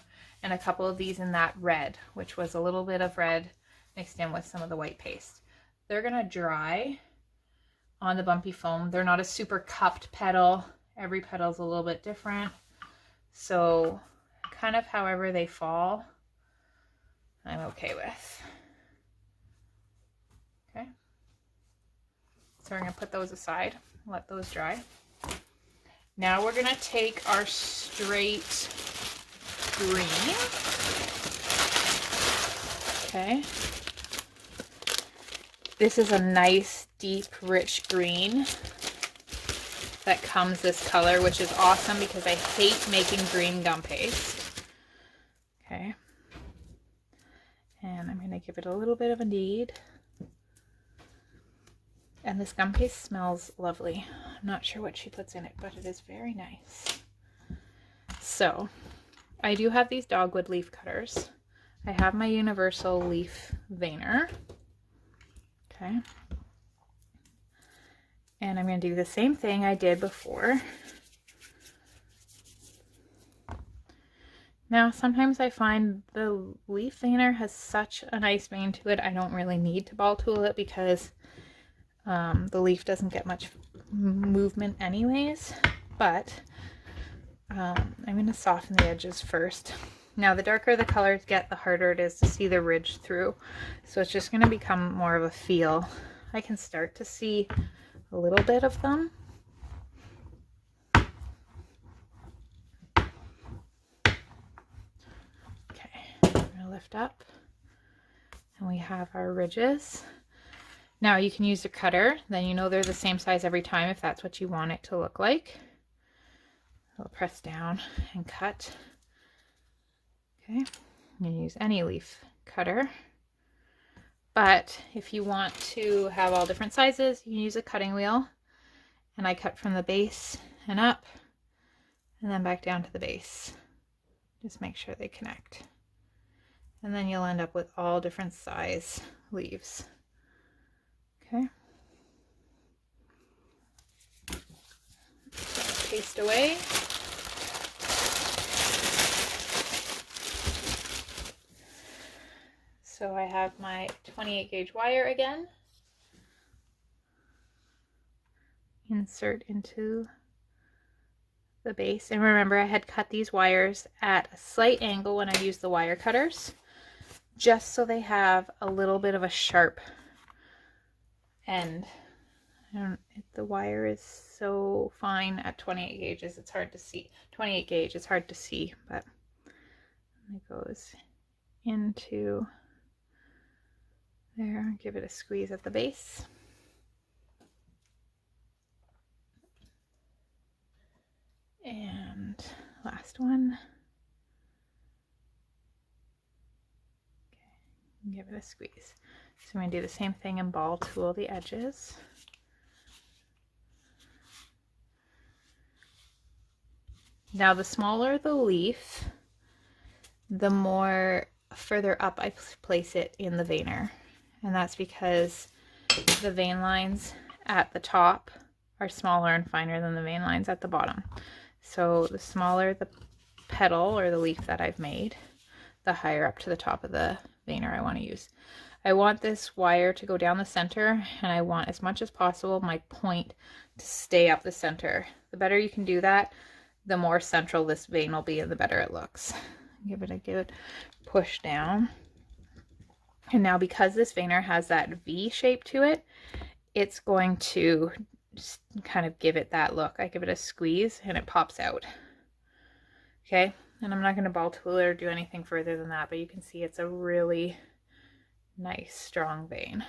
and a couple of these in that red, which was a little bit of red mixed in with some of the white paste. They're gonna dry on the bumpy foam. They're not a super cupped petal. Every petal's a little bit different. So kind of however they fall, I'm okay with. Okay. So we're gonna put those aside, let those dry. Now we're gonna take our straight green. Okay. This is a nice, deep, rich green that comes this color, which is awesome because I hate making green gum paste. Okay. And I'm gonna give it a little bit of a knead. And this gum paste smells lovely. I'm not sure what she puts in it, but it is very nice. So, I do have these dogwood leaf cutters. I have my universal leaf veinner. Okay. And I'm going to do the same thing I did before. Now, sometimes I find the leaf veinner has such a nice vein to it, I don't really need to ball tool it because the leaf doesn't get much movement anyways, but I'm going to soften the edges first. Now, the darker the colors get, the harder it is to see the ridge through, so it's just going to become more of a feel. I can start to see a little bit of them. lift up. And we have our ridges. Now you can use a cutter, then you know they're the same size every time if that's what you want it to look like. I'll press down and cut. Okay, you can use any leaf cutter. But if you want to have all different sizes, you can use a cutting wheel. And I cut from the base and up, and then back down to the base. Just make sure they connect. And then you'll end up with all different size leaves. Okay. Paste away. So I have my 28 gauge wire again. Insert into the base. And remember, I had cut these wires at a slight angle when I used the wire cutters, just so they have a little bit of a sharp end. The wire is so fine at 28 gauges, it's hard to see. 28 gauge, it's hard to see, but it goes into there. Give it a squeeze at the base. And last one. Okay, give it a squeeze. So I'm going to do the same thing and ball tool the edges. Now the smaller the leaf, the more further up I place it in the veiner. And that's because the vein lines at the top are smaller and finer than the vein lines at the bottom. So the smaller the petal or the leaf that I've made, the higher up to the top of the veiner I want to use. I want this wire to go down the center, and I want as much as possible my point to stay up the center. The better you can do that, the more central this vein will be and the better it looks. Give it a good push down. And now because this veiner has that V shape to it, it's going to just kind of give it that look. I give it a squeeze and it pops out. Okay, and I'm not going to ball tool it or do anything further than that, but you can see it's a really nice strong vein.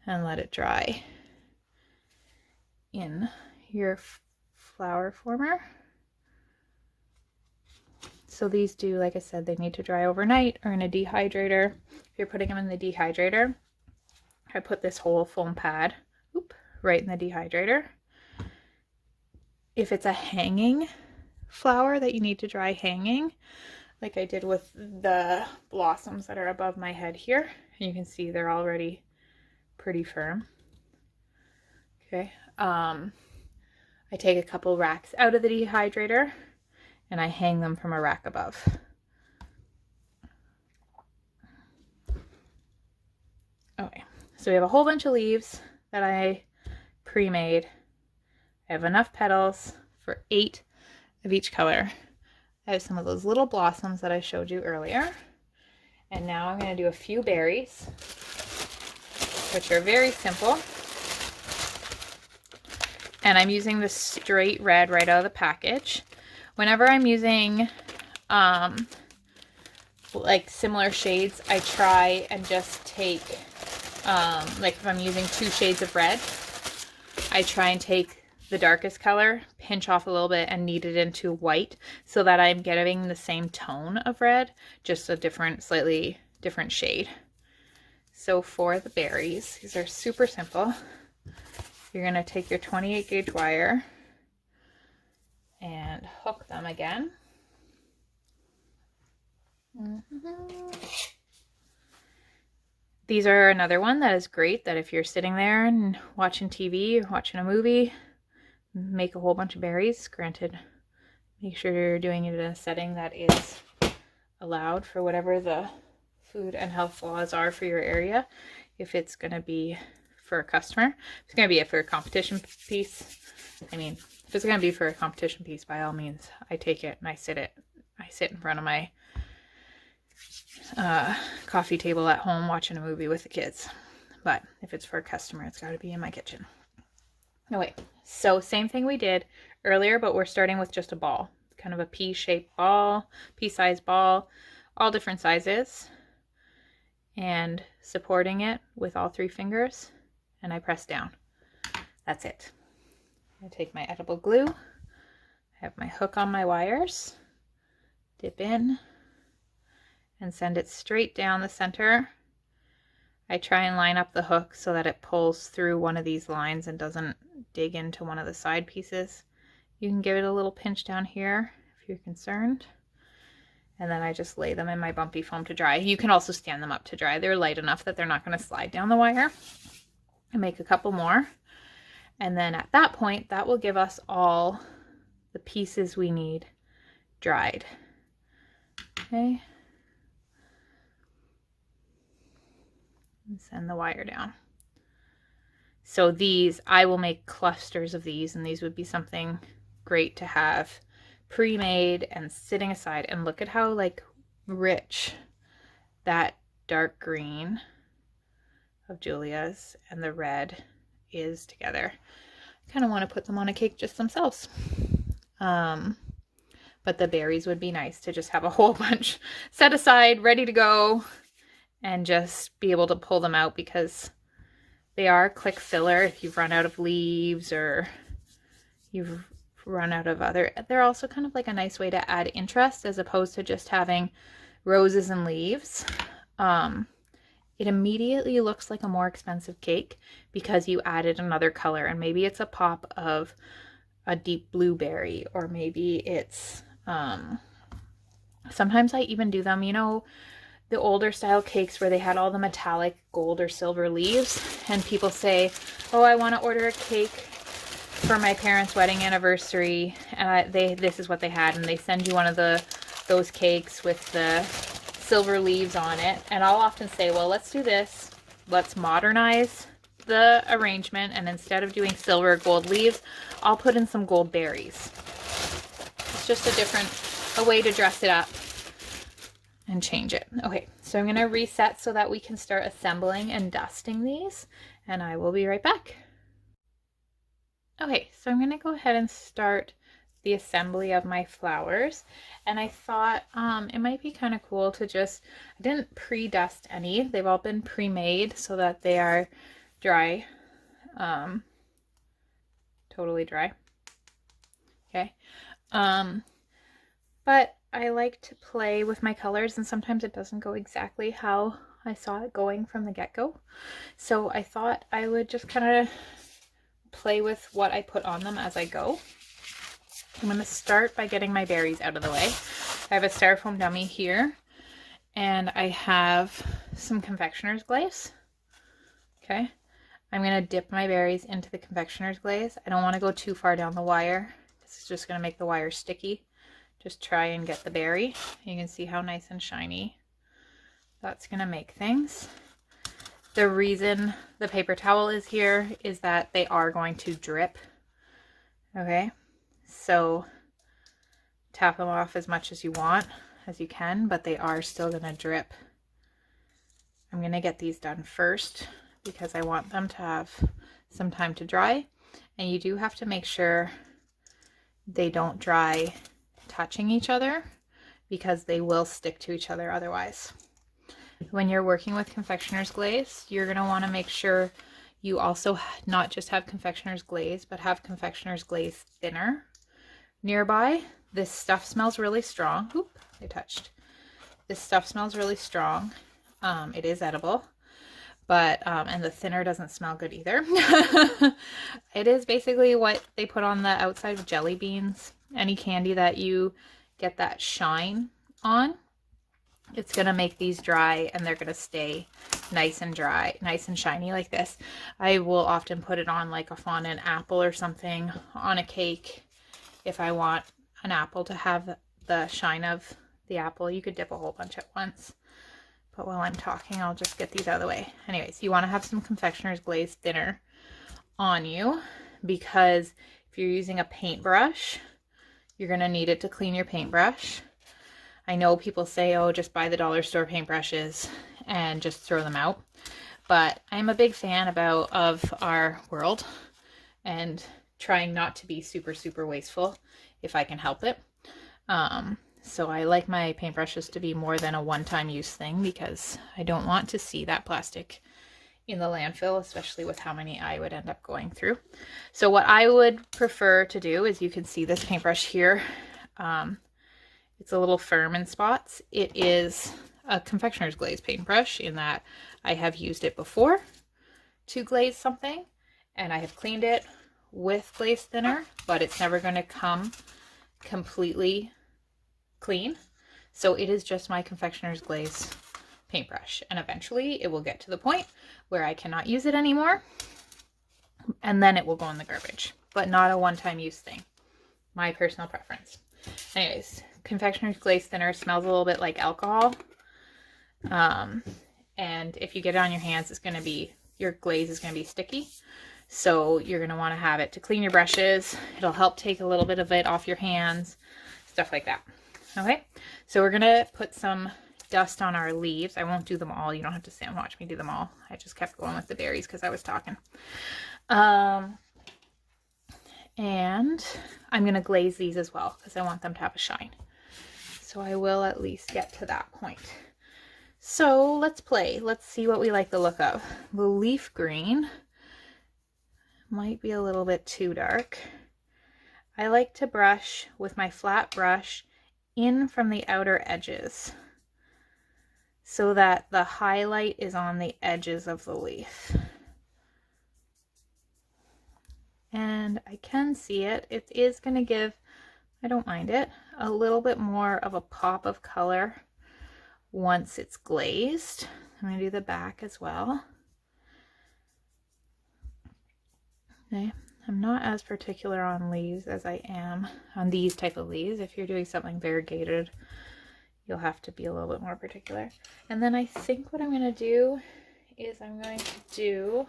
And let it dry in your flower former. So these do, like I said, they need to dry overnight or in a dehydrator. If you're putting them in the dehydrator, I put this whole foam pad right in the dehydrator. If it's a hanging flower that you need to dry hanging, like I did with the blossoms that are above my head here, you can see they're already pretty firm. Okay, I take a couple racks out of the dehydrator and I hang them from a rack above. Okay, so we have a whole bunch of leaves that I pre-made. I have enough petals for 8 of each color. I have some of those little blossoms that I showed you earlier. And now I'm going to do a few berries, which are very simple. And I'm using the straight red right out of the package. Whenever I'm using like similar shades, I try and just take, like if I'm using 2 shades of red, I try and take the darkest color, pinch off a little bit and knead it into white so that I'm getting the same tone of red, just a different, slightly different shade. So for the berries, these are super simple. You're going to take your 28 gauge wire and hook them again. These are another one that is great, that if you're sitting there and watching TV or watching a movie, make a whole bunch of berries. Granted, make sure you're doing it in a setting that is allowed for whatever the food and health laws are for your area. If it's going to be for a customer, if it's going to be for a competition piece, I mean, if it's going to be for a competition piece, by all means, I take it and I sit in front of my coffee table at home watching a movie with the kids. But if it's for a customer, it's got to be in my kitchen. No, wait. So same thing we did earlier, but we're starting with just a ball, kind of a pea-shaped ball, pea-sized ball. all different sizes, and supporting it with all 3 fingers, and I press down. That's it. I take my edible glue, I have my hook on my wires, dip in, and send it straight down the center. I try and line up the hook so that it pulls through one of these lines and doesn't dig into one of the side pieces. You can give it a little pinch down here if you're concerned. And then I just lay them in my bumpy foam to dry. You can also stand them up to dry. They're light enough that they're not going to slide down the wire. I make a couple more. And then at that point, that will give us all the pieces we need dried. Okay. And send the wire down. So these, I will make clusters of these, and these would be something great to have pre-made and sitting aside. And look at how like rich that dark green of Julia's and the red is together. I kind of want to put them on a cake just themselves. But the berries would be nice to just have a whole bunch set aside, ready to go, and just be able to pull them out, because they are a quick filler if you've run out of leaves or you've run out of other. They're also kind of like a nice way to add interest as opposed to just having roses and leaves. It immediately looks like a more expensive cake because you added another color, and maybe it's a pop of a deep blueberry, or maybe it's sometimes I even do them, you know, the older style cakes where they had all the metallic gold or silver leaves, and people say, oh, I want to order a cake for my parents' wedding anniversary, and this is what they had, and they send you one of those cakes with the silver leaves on it. And I'll often say, well, let's do this, let's modernize the arrangement, and instead of doing silver or gold leaves, I'll put in some gold berries. It's just a way to dress it up and change it. Okay, so I'm going to reset so that we can start assembling and dusting these, and I will be right back. Okay, so I'm going to go ahead and start the assembly of my flowers, and I thought it might be kind of cool to just, I didn't pre-dust any, they've all been pre-made so that they are dry, totally dry. Okay, but I like to play with my colors, and sometimes it doesn't go exactly how I saw it going from the get-go, so I thought I would just kind of play with what I put on them as I go. I'm going to start by getting my berries out of the way. I have a styrofoam dummy here, and I have some confectioner's glaze. Okay, I'm going to dip my berries into the confectioner's glaze. I don't want to go too far down the wire. This is just going to make the wire sticky. Just try and get the berry. You can see how nice and shiny that's going to make things. The reason the paper towel is here is that they are going to drip. Okay, so tap them off as much as you want, as you can, but they are still going to drip. I'm going to get these done first because I want them to have some time to dry, and you do have to make sure they don't dry touching each other because they will stick to each other otherwise. When you're working with confectioner's glaze, you're going to want to make sure you also not just have confectioner's glaze, but have confectioner's glaze thinner nearby. This stuff smells really strong. Oop, I touched. This stuff smells really strong. It is edible, but and the thinner doesn't smell good either. It is basically what they put on the outside of jelly beans, any candy that you get that shine on. It's going to make these dry, and they're going to stay nice and dry, nice and shiny like this. I will often put it on like a fondant apple or something on a cake if I want an apple to have the shine of the apple. You could dip a whole bunch at once, but while I'm talking, I'll just get these out of the way. Anyways, you want to have some confectioner's glaze thinner on you, because if you're using a paintbrush, you're going to need it to clean your paintbrush. I know people say, oh, just buy the dollar store paintbrushes and just throw them out. But I'm a big fan of our world and trying not to be super, super wasteful if I can help it. So I like my paintbrushes to be more than a one-time use thing because I don't want to see that plastic in the landfill, especially with how many I would end up going through. So what I would prefer to do is, you can see this paintbrush here. It's a little firm in spots. It is a confectioner's glaze paintbrush in that I have used it before to glaze something, and I have cleaned it with glaze thinner, but it's never going to come completely clean. So it is just my confectioner's glaze paintbrush, and eventually it will get to the point where I cannot use it anymore, and then it will go in the garbage, but not a one-time use thing. My personal preference. Anyways, confectioner's glaze thinner smells a little bit like alcohol, and if you get it on your hands, it's going to be, your glaze is going to be sticky. So you're going to want to have it to clean your brushes. It'll help take a little bit of it off your hands, stuff like that. Okay, so we're going to put some dust on our leaves. I won't do them all. You don't have to sit and watch me do them all. I just kept going with the berries because I was talking. And I'm going to glaze these as well because I want them to have a shine. So I will at least get to that point. So let's play. Let's see what we like the look of. The leaf green might be a little bit too dark. I like to brush with my flat brush in from the outer edges so that the highlight is on the edges of the leaf. And I can see it. It is going to give, I don't mind it, a little bit more of a pop of color once it's glazed. I'm going to do the back as well. Okay, I'm not as particular on leaves as I am on these type of leaves. If you're doing something variegated, you'll have to be a little bit more particular. And then I think what I'm going to do is I'm going to do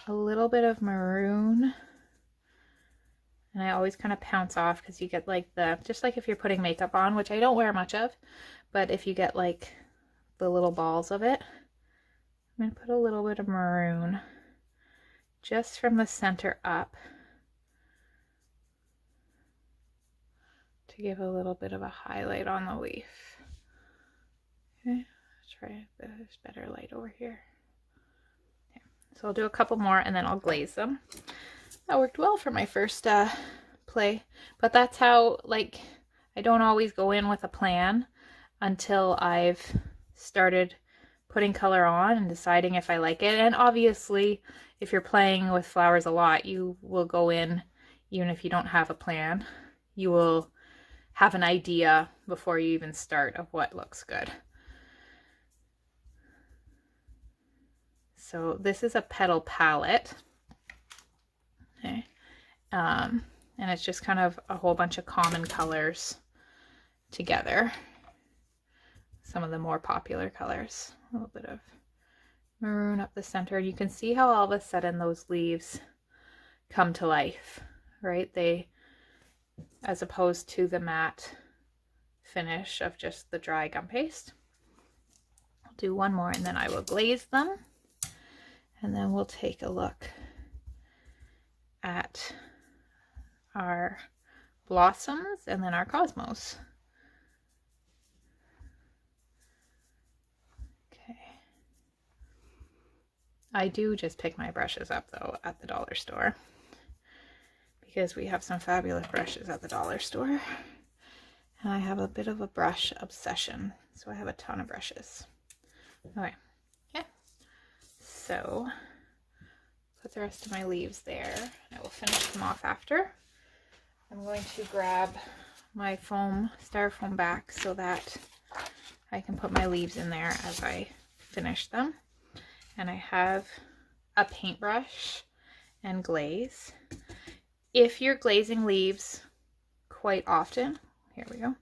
a little bit of maroon. And I always kind of pounce off because you get like the, just like if you're putting makeup on, which I don't wear much of, but if you get like the little balls of it, I'm going to put a little bit of maroon just from the center up to give a little bit of a highlight on the leaf. Okay, let's try there's better light over here. Okay. So I'll do a couple more and then I'll glaze them. That worked well for my first play, but that's how, like, I don't always go in with a plan until I've started putting color on and deciding if I like it. And obviously, if you're playing with flowers a lot, you will go in, even if you don't have a plan, you will have an idea before you even start of what looks good. So this is a petal palette. Okay. And it's just kind of a whole bunch of common colors together. Some of the more popular colors. A little bit of maroon up the center. You can see how all of a sudden those leaves come to life, right? They, as opposed to the matte finish of just the dry gum paste. I'll do one more and then I will glaze them. And then we'll take a look at our blossoms and then our cosmos. Okay. I do just pick my brushes up though at the dollar store because we have some fabulous brushes at the dollar store. And I have a bit of a brush obsession, so I have a ton of brushes. Okay. Yeah. So put the rest of my leaves there. I will finish them off after. I'm going to grab my foam, styrofoam back so that I can put my leaves in there as I finish them. And I have a paintbrush and glaze. If you're glazing leaves quite often, here we go,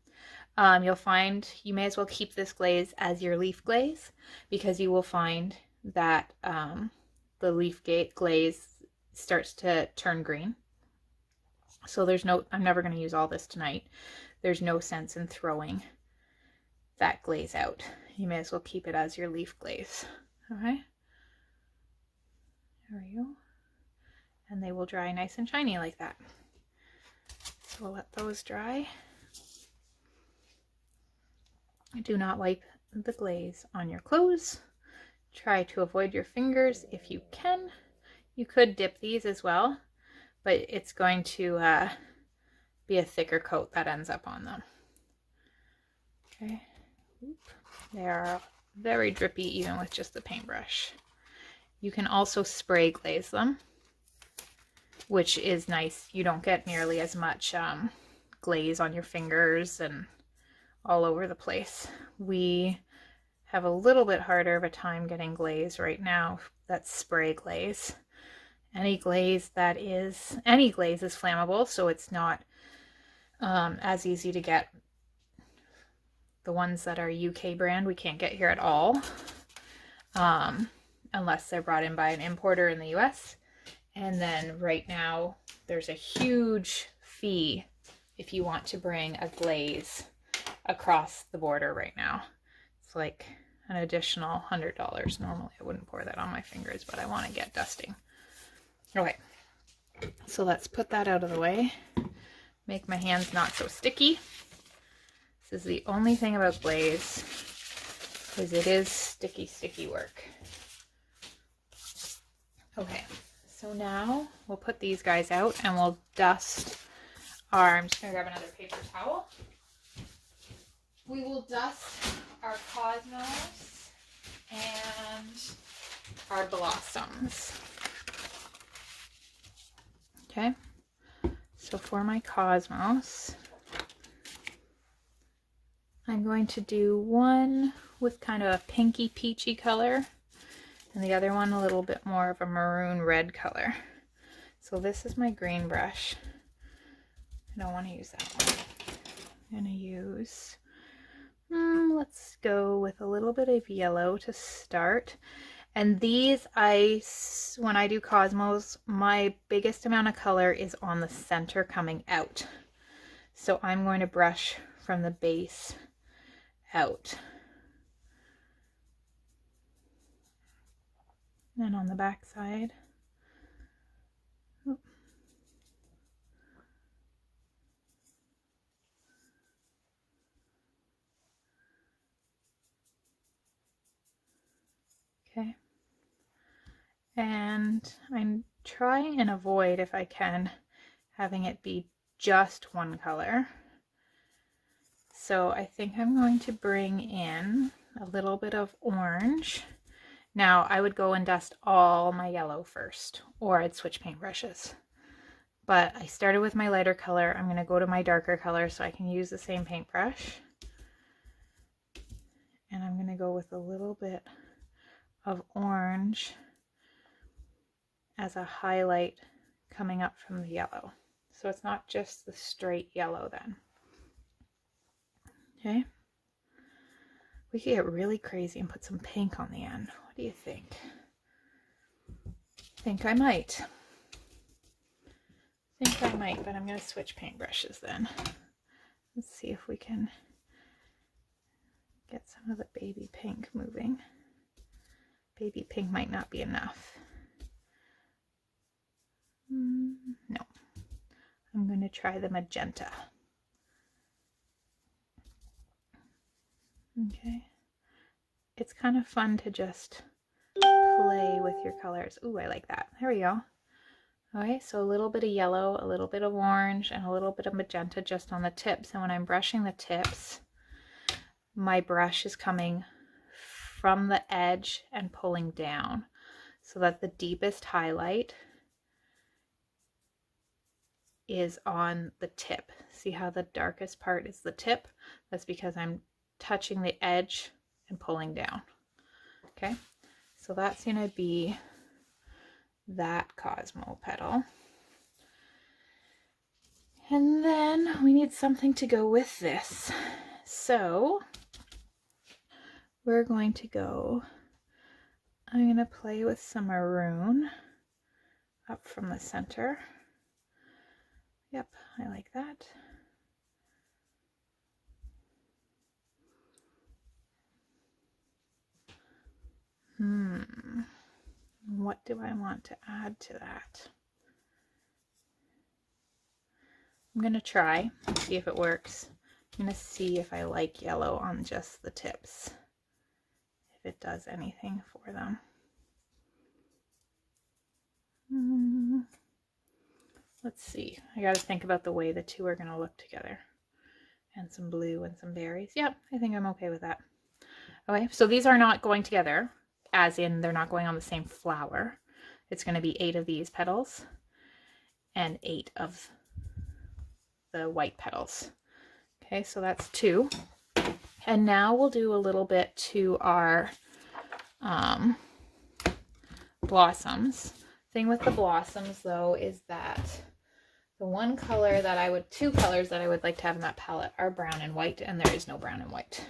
you'll find you may as well keep this glaze as your leaf glaze because you will find that the leaf glaze starts to turn green. So there's no, I'm never going to use all this tonight. There's no sense in throwing that glaze out. You may as well keep it as your leaf glaze. Okay. There we go. And they will dry nice and shiny like that. So we'll let those dry. Do not wipe the glaze on your clothes. Try to avoid your fingers if you can. You could dip these as well, but it's going to be a thicker coat that ends up on them. Okay, they are very drippy even with just the paintbrush. You can also spray glaze them, which is nice. You don't get nearly as much glaze on your fingers and all over the place. We have a little bit harder of a time getting glaze right now. That's spray glaze. Any glaze is flammable, so it's not as easy to get. The ones that are UK brand we can't get here at all, unless they're brought in by an importer in the US. And then right now there's a huge fee if you want to bring a glaze across the border right now. It's like an additional $100. Normally I wouldn't pour that on my fingers, but I want to get dusting. Okay, so let's put that out of the way. Make my hands not so sticky. This is the only thing about glaze, is it is sticky work. Okay, so now we'll put these guys out and we'll dust our, I'm just going to grab another paper towel. We will dust our cosmos and our blossoms. Okay, so for my cosmos, I'm going to do one with kind of a pinky peachy color and the other one a little bit more of a maroon red color. So this is my green brush. I don't want to use that one. I'm going to use, let's go with a little bit of yellow to start. And these, when I do cosmos, my biggest amount of color is on the center coming out. So I'm going to brush from the base out. And on the back side. Okay. And I'm trying and avoid, if I can, having it be just one color. So I think I'm going to bring in a little bit of orange. Now I would go and dust all my yellow first, or I'd switch paintbrushes. But I started with my lighter color. I'm going to go to my darker color so I can use the same paintbrush. And I'm going to go with a little bit of orange as a highlight coming up from the yellow. So it's not just the straight yellow then. Okay. We could get really crazy and put some pink on the end. What do you think? Think I might. But I'm going to switch paintbrushes then. Let's see if we can get some of the baby pink moving. Baby pink might not be enough. No. I'm going to try the magenta. Okay. It's kind of fun to just play with your colors. Ooh, I like that. There we go. Okay, so a little bit of yellow, a little bit of orange, and a little bit of magenta just on the tips. And when I'm brushing the tips, my brush is coming from the edge and pulling down so that the deepest highlight is on the tip. See how the darkest part is the tip? That's because I'm touching the edge and pulling down. Okay, so that's going to be that Cosmo petal. And then we need something to go with this. So we're going to go, I'm going to play with some maroon up from the center. Yep, I like that. What do I want to add to that? I'm going to try, see if it works. I'm going to see if I like yellow on just the tips, if it does anything for them. Let's see. I got to think about the way the two are going to look together. And some blue and some berries. Yep, I think I'm okay with that. Okay, so these are not going together, as in they're not going on the same flower. It's going to be 8 of these petals and 8 of the white petals. Okay, so that's 2. And now we'll do a little bit to our blossoms. Thing with the blossoms though is that the two colors that I would like to have in that palette are brown and white, and there is no brown and white.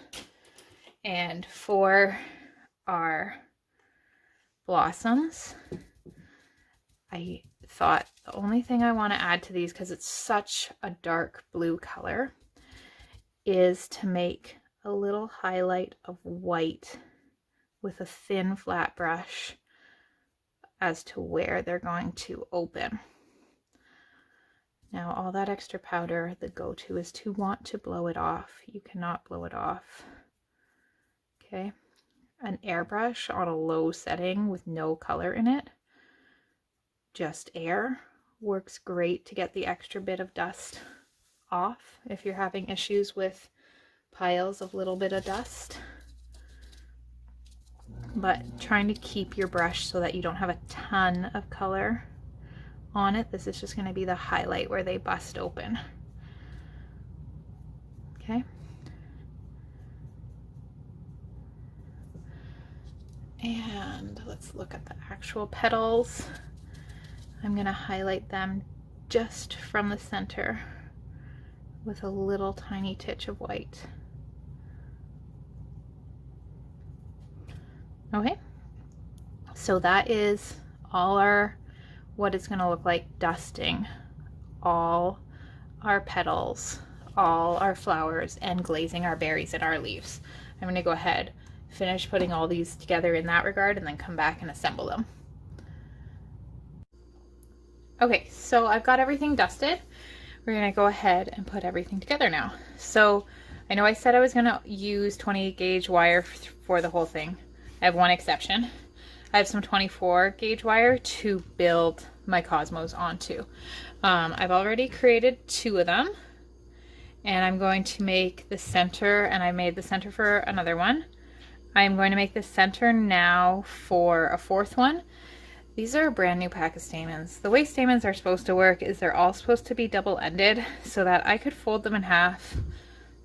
And for our blossoms, I thought the only thing I want to add to these, because it's such a dark blue color, is to make a little highlight of white with a thin flat brush as to where they're going to open. Now all that extra powder, the go-to is to want to blow it off. You cannot blow it off. Okay, an airbrush on a low setting with no color in it, just air, works great to get the extra bit of dust off if you're having issues with piles of little bit of dust. But trying to keep your brush so that you don't have a ton of color on it. This is just going to be the highlight where they bust open. Okay. And let's look at the actual petals. I'm going to highlight them just from the center with a little tiny titch of white. Okay, so that is all what it's going to look like dusting all our petals, all our flowers, and glazing our berries and our leaves. I'm going to go ahead, finish putting all these together in that regard, and then come back and assemble them. Okay, so I've got everything dusted. We're going to go ahead and put everything together now. So I know I said I was going to use 28 gauge wire for the whole thing. I have one exception. I have some 24 gauge wire to build my cosmos onto. I've already created 2 of them, and I'm going to make the center, and I made the center for another one. I'm going to make the center now for a 4th one. These are a brand new pack of stamens. The way stamens are supposed to work is they're all supposed to be double-ended so that I could fold them in half,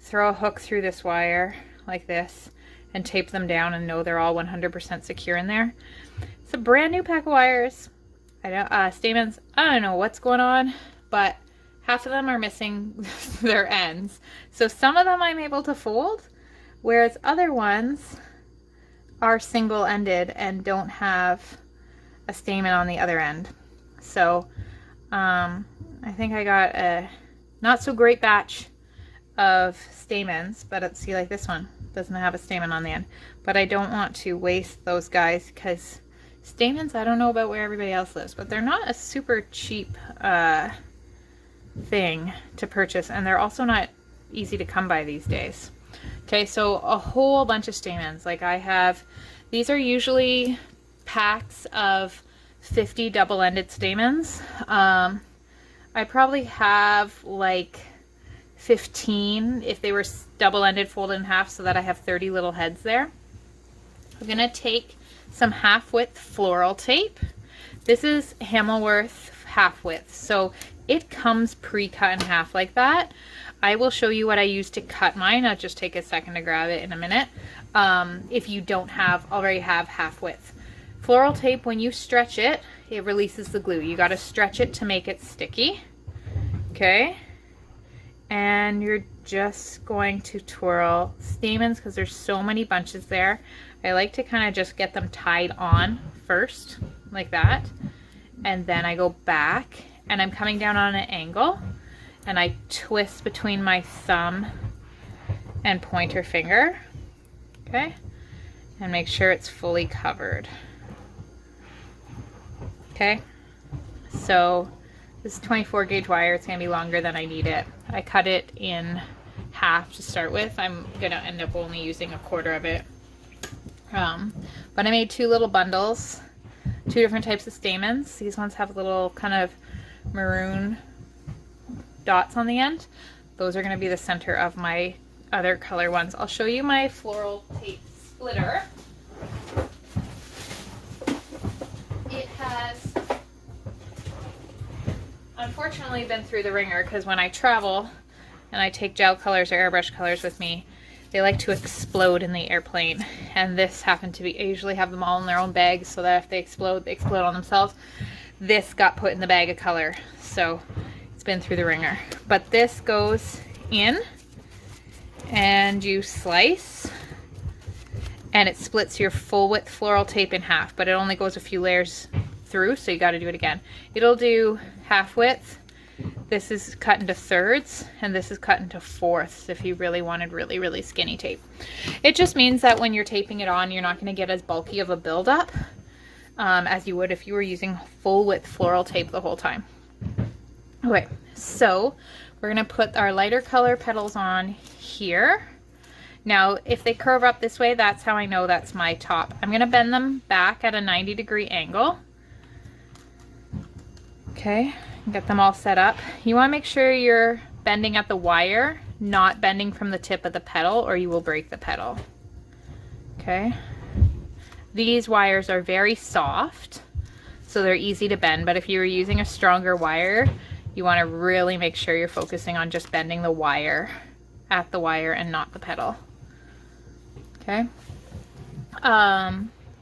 throw a hook through this wire like this, and tape them down and know they're all 100% secure in there. It's a brand new pack of wires. I don't, stamens, I don't know what's going on, but half of them are missing their ends. So some of them I'm able to fold, whereas other ones are single-ended and don't have a stamen on the other end. So I think I got a not so great batch of stamens, but see, like this one doesn't have a stamen on the end, but I don't want to waste those guys because stamens, I don't know about where everybody else lives, but they're not a super cheap thing to purchase, and they're also not easy to come by these days. Okay, so a whole bunch of stamens. Like I have, these are usually packs of 50 double-ended stamens. I probably have like 15 if they were double-ended, folded in half, so that I have 30 little heads there. I'm gonna take some half-width floral tape. This is Hamilworth half-width, so it comes pre-cut in half like that. I will show you what I use to cut mine. I'll just take a second to grab it in a minute. If you don't already have half-width. Floral tape, when you stretch it, it releases the glue. You gotta stretch it to make it sticky. Okay? And you're just going to twirl stamens because there's so many bunches there. I like to kind of just get them tied on first, like that. And then I go back and I'm coming down on an angle and I twist between my thumb and pointer finger. Okay? And make sure it's fully covered. Okay? So this is 24 gauge wire. It's going to be longer than I need it. I cut it in half to start with. I'm gonna end up only using a quarter of it. But I made 2 little bundles, 2 different types of stamens. These ones have little kind of maroon dots on the end. Those are gonna be the center of my other color ones. I'll show you my floral tape splitter. It has unfortunately been through the ringer because when I travel and I take gel colors or airbrush colors with me, they like to explode in the airplane. And this happened to be, I usually have them all in their own bags so that if they explode on themselves. This got put in the bag of color, so it's been through the ringer. But this goes in and you slice and it splits your full width floral tape in half, but it only goes a few layers through, so you got to do it again. It'll do half width. This is cut into thirds and this is cut into fourths if you really wanted really skinny tape. It just means that when you're taping it on, you're not going to get as bulky of a buildup as you would if you were using full width floral tape the whole time. Okay, so we're going to put our lighter color petals on here. Now, if they curve up this way, that's how I know that's my top. I'm going to bend them back at a 90-degree angle. Okay, get them all set up. You want to make sure you're bending at the wire, not bending from the tip of the petal, or you will break the petal. Okay. These wires are very soft, so they're easy to bend, but if you were using a stronger wire, you want to really make sure you're focusing on just bending the wire at the wire and not the petal. Okay.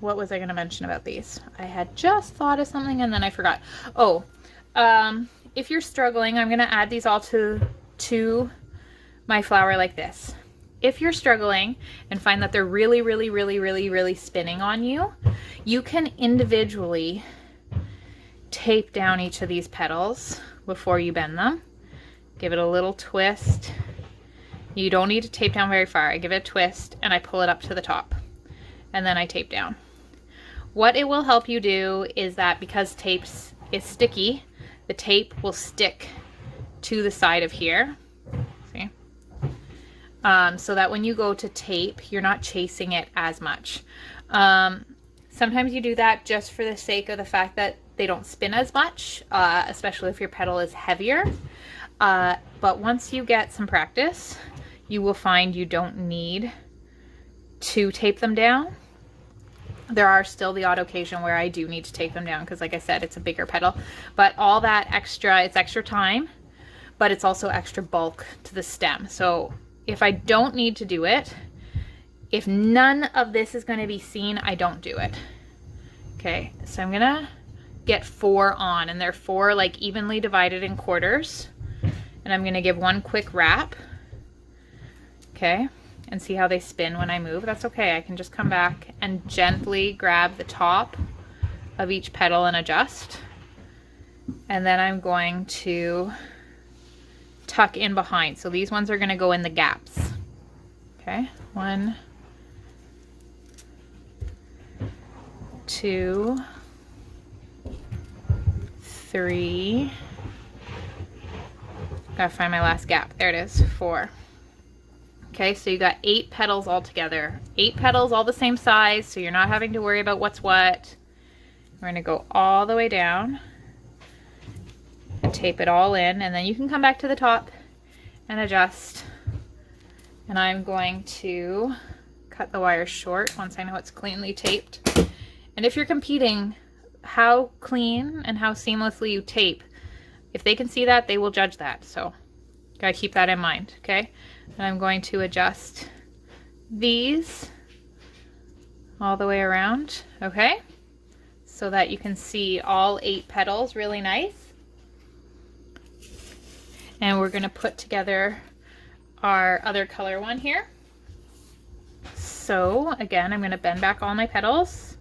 What was I going to mention about these? I had just thought of something and then I forgot. Oh, if you're struggling, I'm going to add these all to my flower like this. If you're struggling and find that they're really spinning on you, you can individually tape down each of these petals before you bend them. Give it a little twist. You don't need to tape down very far. I give it a twist and I pull it up to the top and then I tape down. What it will help you do is that because tape is sticky, the tape will stick to the side of here. See? So that when you go to tape, you're not chasing it as much. Sometimes you do that just for the sake of the fact that they don't spin as much, especially if your petal is heavier. But once you get some practice, you will find you don't need to tape them down. There are still the odd occasion where I do need to tape them down because, like I said, it's a bigger petal. But all that extra, it's extra time, but it's also extra bulk to the stem. So if I don't need to do it, if none of this is going to be seen, I don't do it. Okay, so I'm gonna get 4 on, and they're 4 like evenly divided in quarters. And I'm gonna give one quick wrap. Okay, and see how they spin when I move. That's okay, I can just come back and gently grab the top of each petal and adjust. And then I'm going to tuck in behind. So these ones are gonna go in the gaps. Okay, 1, 2, 3. Gotta find my last gap. There it is, 4. Okay, so you got 8 petals all together. 8 petals all the same size, so you're not having to worry about what's what. We're gonna go all the way down and tape it all in, and then you can come back to the top and adjust. And I'm going to cut the wire short once I know it's cleanly taped. And if you're competing, how clean and how seamlessly you tape, if they can see that, they will judge that. So gotta keep that in mind, okay? And I'm going to adjust these all the way around, okay? So that you can see all 8 petals really nice. And we're gonna put together our other color one here. So again, I'm gonna bend back all my petals.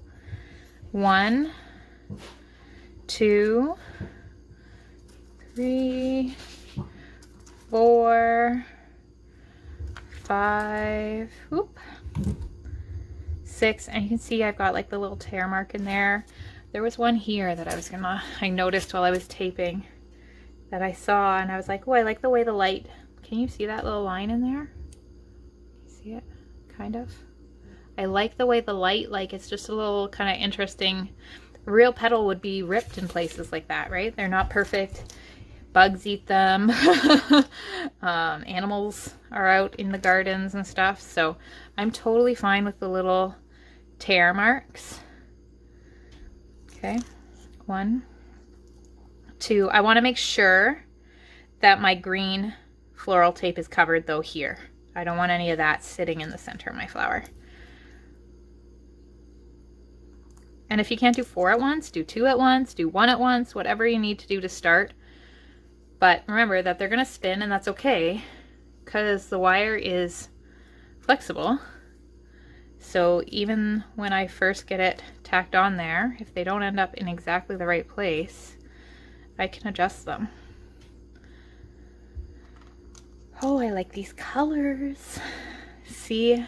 1, 2, 3, 4, 5, 6, and you can see I've got like the little tear mark in there. There was one here that I noticed while I was taping that I saw, and I was like, oh, I like the way the light Can you see that little line in there? See it? Kind of. I like the way the light, like it's just a little kind of interesting. A real petal would be ripped in places like that, right? They're not perfect. Bugs eat them. Animals are out in the gardens and stuff. So I'm totally fine with the little tear marks. Okay, 1, 2. I want to make sure that my green floral tape is covered though here. I don't want any of that sitting in the center of my flower. And if you can't do 4 at once, do 2 at once, do 1 at once, whatever you need to do to start. But remember that they're going to spin, and that's okay because the wire is flexible. So even when I first get it tacked on there, if they don't end up in exactly the right place, I can adjust them. Oh, I like these colors. See,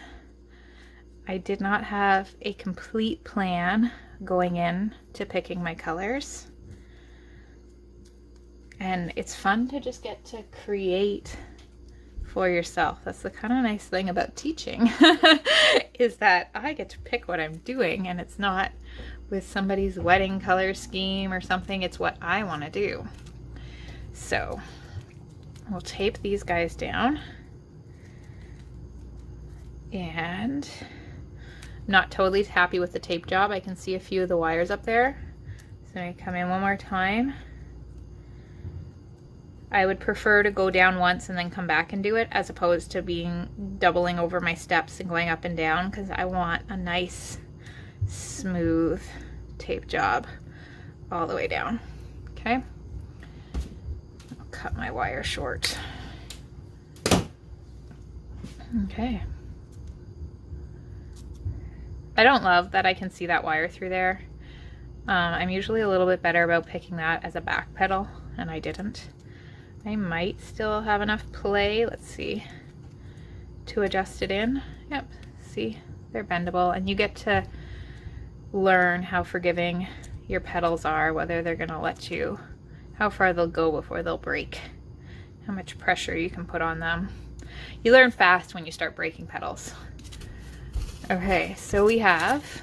I did not have a complete plan going in to picking my colors. And it's fun to just get to create for yourself. That's the kind of nice thing about teaching is that I get to pick what I'm doing, and it's not with somebody's wedding color scheme or something. It's what I want to do. So we'll tape these guys down, and I'm not totally happy with the tape job. I can see a few of the wires up there. So I come in one more time. I would prefer to go down once and then come back and do it, as opposed to doubling over my steps and going up and down, because I want a nice smooth tape job all the way down. Okay, I'll cut my wire short. Okay, I don't love that I can see that wire through there. I'm usually a little bit better about picking that as a back pedal, and I didn't. I might still have enough play, let's see, to adjust it in. Yep, see, they're bendable, and you get to learn how forgiving your petals are, whether they're gonna let you, how far they'll go before they'll break, how much pressure you can put on them. You learn fast when you start breaking petals. Okay, so we have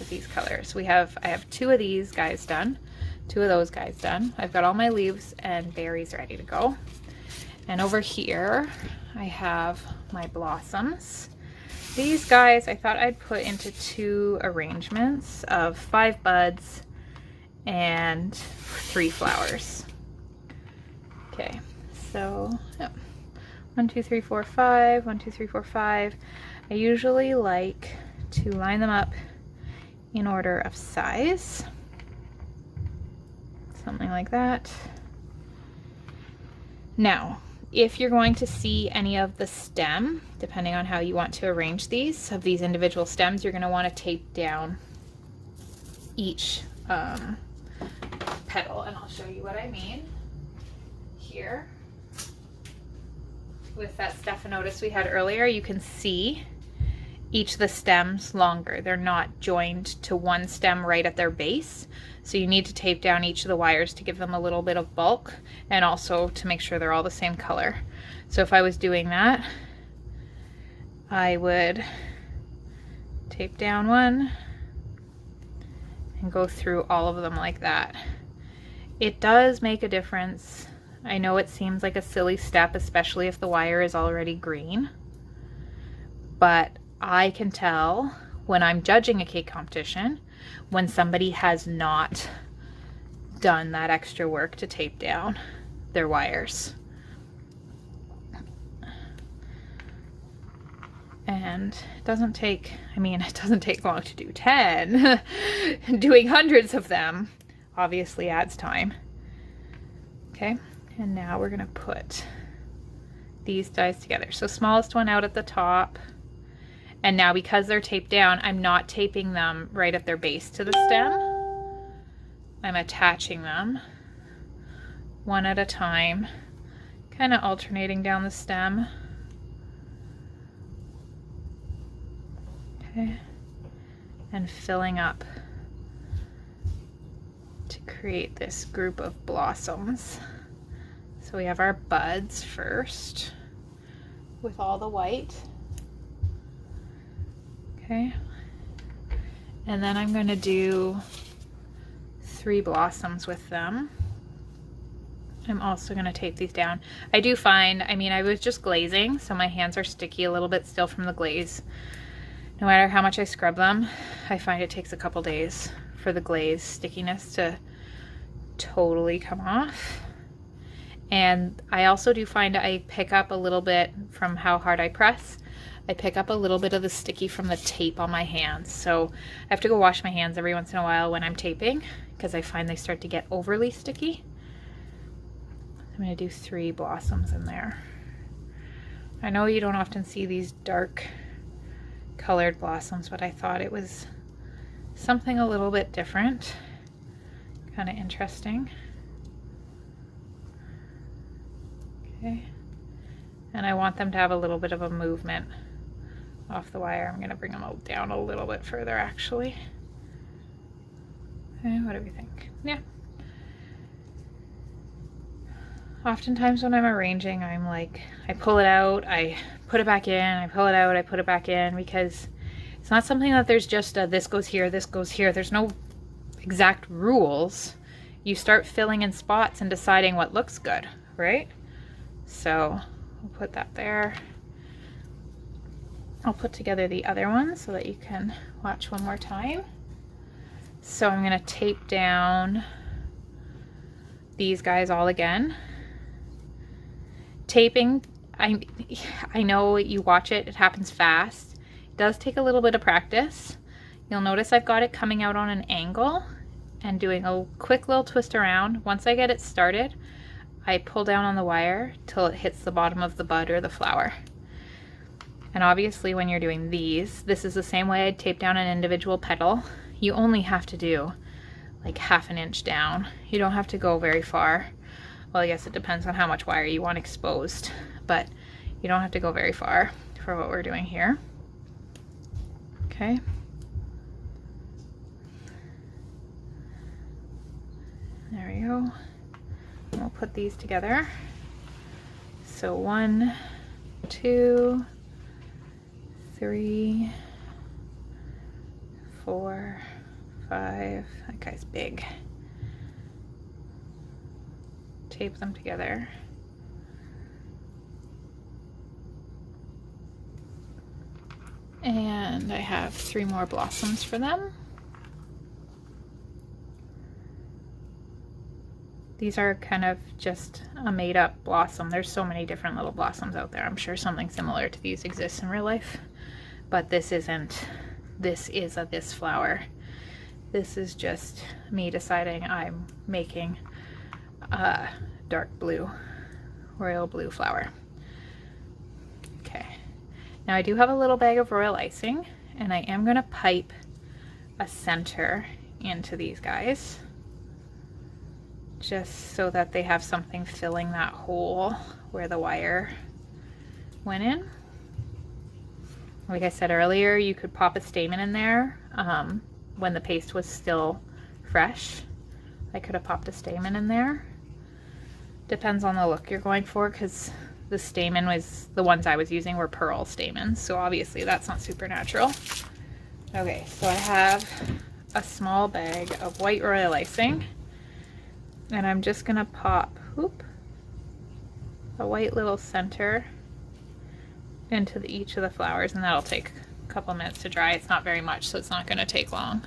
these colors. I have 2 of these guys done. 2 of those guys done. I've got all my leaves and berries ready to go. And over here, I have my blossoms. These guys I thought I'd put into 2 arrangements of 5 buds and 3 flowers. Okay, so yep. 1, 2, 3, 4, 5. 1, 2, 3, 4, 5. I usually like to line them up in order of size. Something like that. Now, if you're going to see any of the stem, depending on how you want to arrange these, of these individual stems, you're going to want to tape down each petal, and I'll show you what I mean here. With that stephanotis we had earlier, you can see each of the stems longer. They're not joined to one stem right at their base. So you need to tape down each of the wires to give them a little bit of bulk, and also to make sure they're all the same color. So if I was doing that, I would tape down one and go through all of them like that. It does make a difference. I know it seems like a silly step, especially if the wire is already green, but I can tell when I'm judging a cake competition when somebody has not done that extra work to tape down their wires. And it doesn't take, it doesn't take long to do 10. Doing hundreds of them obviously adds time. Okay, and now we're gonna put these dies together. So smallest one out at the top. And now because they're taped down, I'm not taping them right at their base to the stem. I'm attaching them one at a time, kind of alternating down the stem. Okay, and filling up to create this group of blossoms. So we have our buds first with all the white. Okay. And then I'm going to do 3 blossoms with them. I'm also going to tape these down. I do find, I mean, I was just glazing, so my hands are sticky a little bit still from the glaze. No matter how much I scrub them, I find it takes a couple days for the glaze stickiness to totally come off. And I also do find I pick up a little bit from how hard I press. I pick up a little bit of the sticky from the tape on my hands. So I have to go wash my hands every once in a while when I'm taping because I find they start to get overly sticky. I'm going to do 3 blossoms in there. I know you don't often see these dark colored blossoms, but I thought it was something a little bit different. Kind of interesting. Okay. And I want them to have a little bit of a movement off the wire. I'm going to bring them down a little bit further actually. Okay, what do we think? Yeah. Oftentimes when I'm arranging, I'm like, I pull it out, I put it back in, I pull it out, I put it back in, because it's not something that there's just a this goes here, this goes here. There's no exact rules. You start filling in spots and deciding what looks good, right? So I'll put that there. I'll put together the other one so that you can watch one more time. So I'm going to tape down these guys all again. Taping, I know you watch it, it happens fast. It does take a little bit of practice. You'll notice I've got it coming out on an angle and doing a quick little twist around. Once I get it started, I pull down on the wire till it hits the bottom of the bud or the flower. And obviously when you're doing these, this is the same way I'd tape down an individual petal. You only have to do like 1/2 inch down. You don't have to go very far. Well, I guess it depends on how much wire you want exposed, but you don't have to go very far for what we're doing here. Okay. There we go. And we'll put these together. So 1, 2, 3, 4, 5. That guy's big. Tape them together. And I have 3 more blossoms for them. These are kind of just a made-up blossom. There's so many different little blossoms out there. I'm sure something similar to these exists in real life, but this isn't. This is this flower. This is just me deciding I'm making a dark blue, royal blue flower. Okay, now I do have a little bag of royal icing, and I am going to pipe a center into these guys, just so that they have something filling that hole where the wire went in. Like I said earlier, you could pop a stamen in there when the paste was still fresh. I could have popped a stamen in there. Depends on the look you're going for, because the stamen was, the ones I was using were pearl stamens, so obviously that's not super natural. Okay, so I have a small bag of white royal icing, and I'm just gonna pop a white little center into each of the flowers, and that'll take a couple minutes to dry. It's not very much, so it's not gonna take long.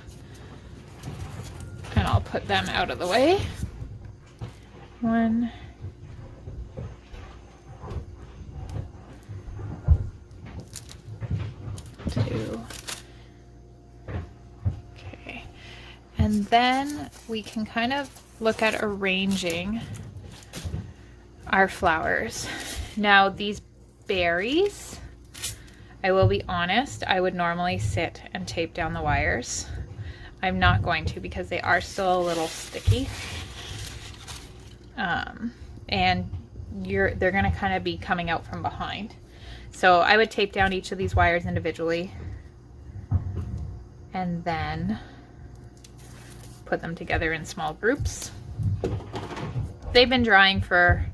And I'll put them out of the way. 1, 2. Okay, and then we can kind of look at arranging our flowers. Now these berries, I will be honest, I would normally sit and tape down the wires. I'm not going to because they are still a little sticky. And they're gonna kind of be coming out from behind. So I would tape down each of these wires individually and then put them together in small groups. They've been drying for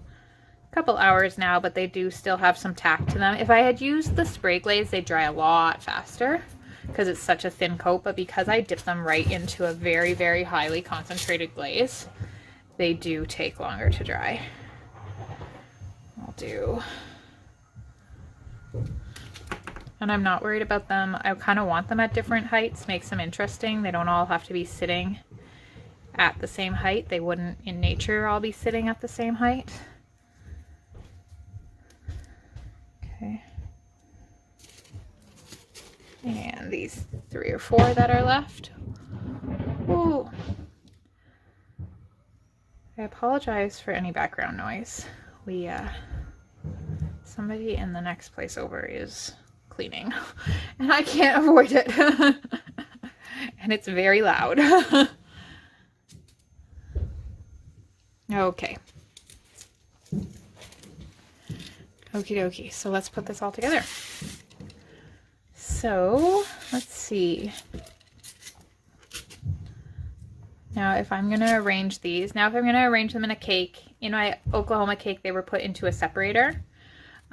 couple hours now, but they do still have some tack to them. If I had used the spray glaze, they dry a lot faster because it's such a thin coat, but because I dip them right into a very, very highly concentrated glaze, they do take longer to dry. I'll do, and I'm not worried about them. I kind of want them at different heights, makes them interesting. They don't all have to be sitting at the same height. They wouldn't in nature all be sitting at the same height. Okay. And these 3 or 4 that are left. Ooh. I apologize for any background noise. Somebody in the next place over is cleaning and I can't avoid it. And it's very loud. Okay. Okie dokie. So let's put this all together. So let's see. Now if I'm going to arrange these, if I'm going to arrange them in a cake, in my Oklahoma cake, they were put into a separator.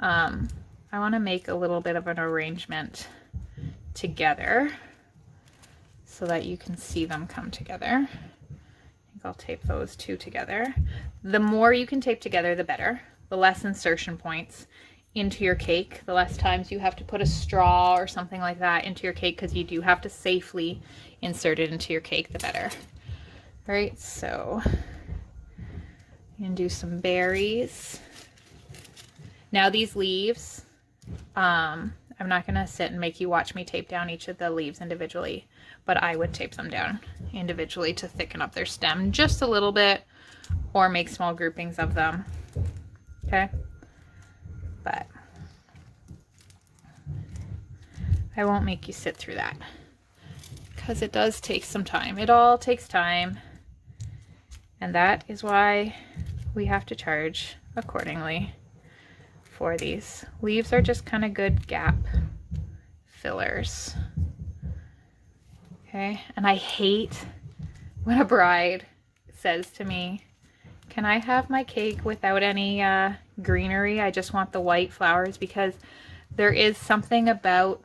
I want to make a little bit of an arrangement together so that you can see them come together. I'll tape those 2 together. The more you can tape together, the better. The less insertion points into your cake, the less times you have to put a straw or something like that into your cake, because you do have to safely insert it into your cake, the better. All right, so you can do some berries. Now these leaves, I'm not gonna sit and make you watch me tape down each of the leaves individually, but I would tape them down individually to thicken up their stem just a little bit, or make small groupings of them, okay? But I won't make you sit through that because it does take some time. It all takes time, and that is why we have to charge accordingly for these. Leaves are just kind of good gap fillers. Okay, and I hate when a bride says to me, can I have my cake without any greenery? I just want the white flowers, because there is something about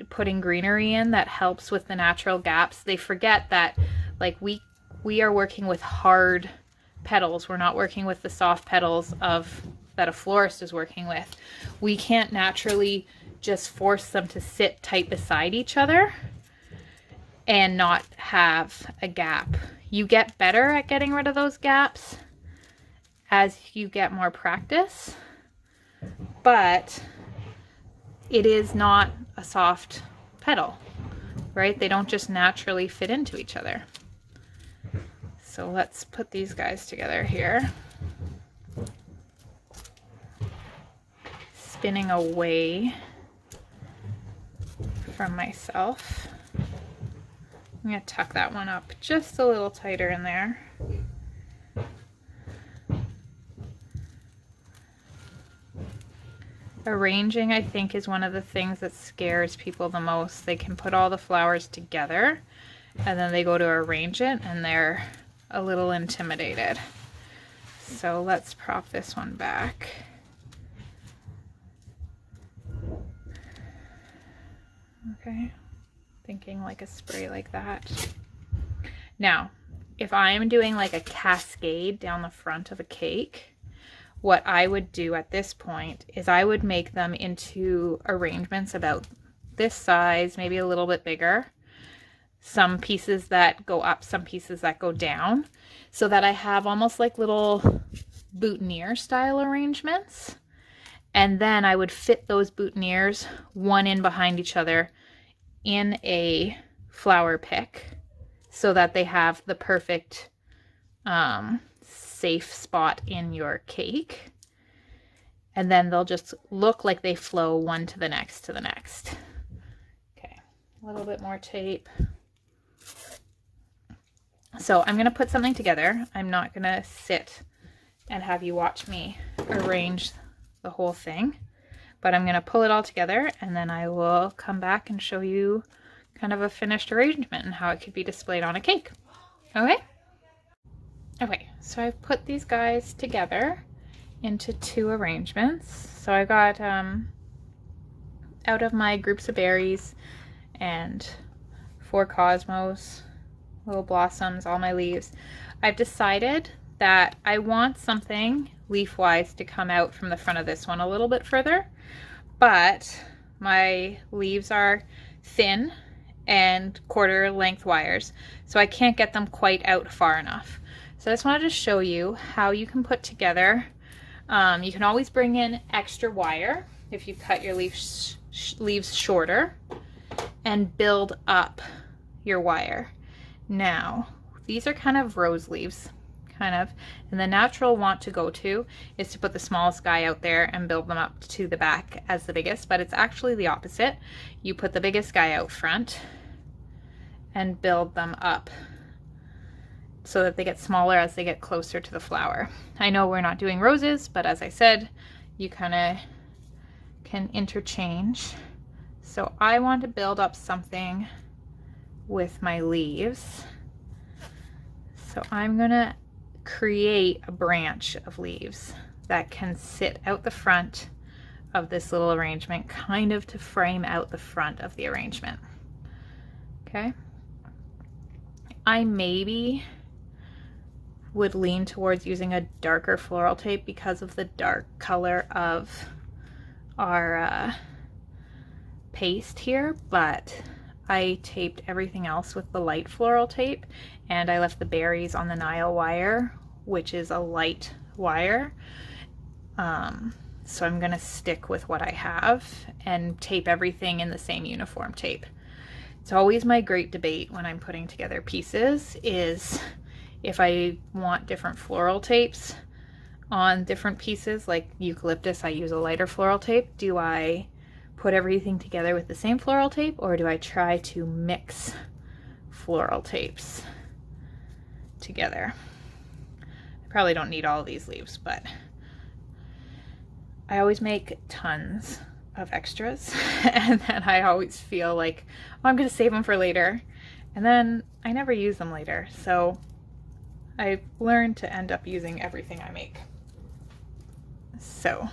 putting greenery in that helps with the natural gaps. They forget that, like, we are working with hard petals. We're not working with the soft petals that a florist is working with. We can't naturally just force them to sit tight beside each other and not have a gap. You get better at getting rid of those gaps as you get more practice, but it is not a soft petal, right? They don't just naturally fit into each other. So let's put these guys together here. Spinning away from myself. I'm going to tuck that one up just a little tighter in there. Arranging, I think, is one of the things that scares people the most. They can put all the flowers together and then they go to arrange it and they're a little intimidated. So let's prop this one back. Okay. Thinking like a spray like that. Now, if I'm doing like a cascade down the front of a cake, what I would do at this point is I would make them into arrangements about this size, maybe a little bit bigger. Some pieces that go up, some pieces that go down, so that I have almost like little boutonniere style arrangements. And then I would fit those boutonnieres one in behind each other in a flower pick so that they have the perfect safe spot in your cake. And then they'll just look like they flow one to the next to the next. Okay, a little bit more tape. So I'm going to put something together. I'm not going to sit and have you watch me arrange the whole thing, but I'm going to pull it all together and then I will come back and show you kind of a finished arrangement and how it could be displayed on a cake. Okay? Okay, so I've put these guys together into 2 arrangements. So I got out of my groups of berries and 4 cosmos, little blossoms, all my leaves. I've decided that I want something leaf-wise to come out from the front of this one a little bit further, but my leaves are thin and quarter length wires, so I can't get them quite out far enough. So I just wanted to show you how you can put together, you can always bring in extra wire if you cut your leaves shorter and build up your wire. Now, these are kind of rose leaves, and the natural want to go to is to put the smallest guy out there and build them up to the back as the biggest, but it's actually the opposite. You put the biggest guy out front and build them up so that they get smaller as they get closer to the flower. I know we're not doing roses, but as I said, you kind of can interchange. So I want to build up something with my leaves. So I'm gonna create a branch of leaves that can sit out the front of this little arrangement, kind of to frame out the front of the arrangement. Okay. I maybe would lean towards using a darker floral tape because of the dark color of our paste here, but I taped everything else with the light floral tape, and I left the berries on the Nile wire, which is a light wire. So I'm gonna stick with what I have and tape everything in the same uniform tape. It's always my great debate when I'm putting together pieces is if I want different floral tapes on different pieces, like eucalyptus, I use a lighter floral tape. Do I put everything together with the same floral tape, or do I try to mix floral tapes together? I probably don't need all of these leaves, but I always make tons of extras and then I always feel like, oh, I'm gonna save them for later, and then I never use them later. So I've learned to end up using everything I make. So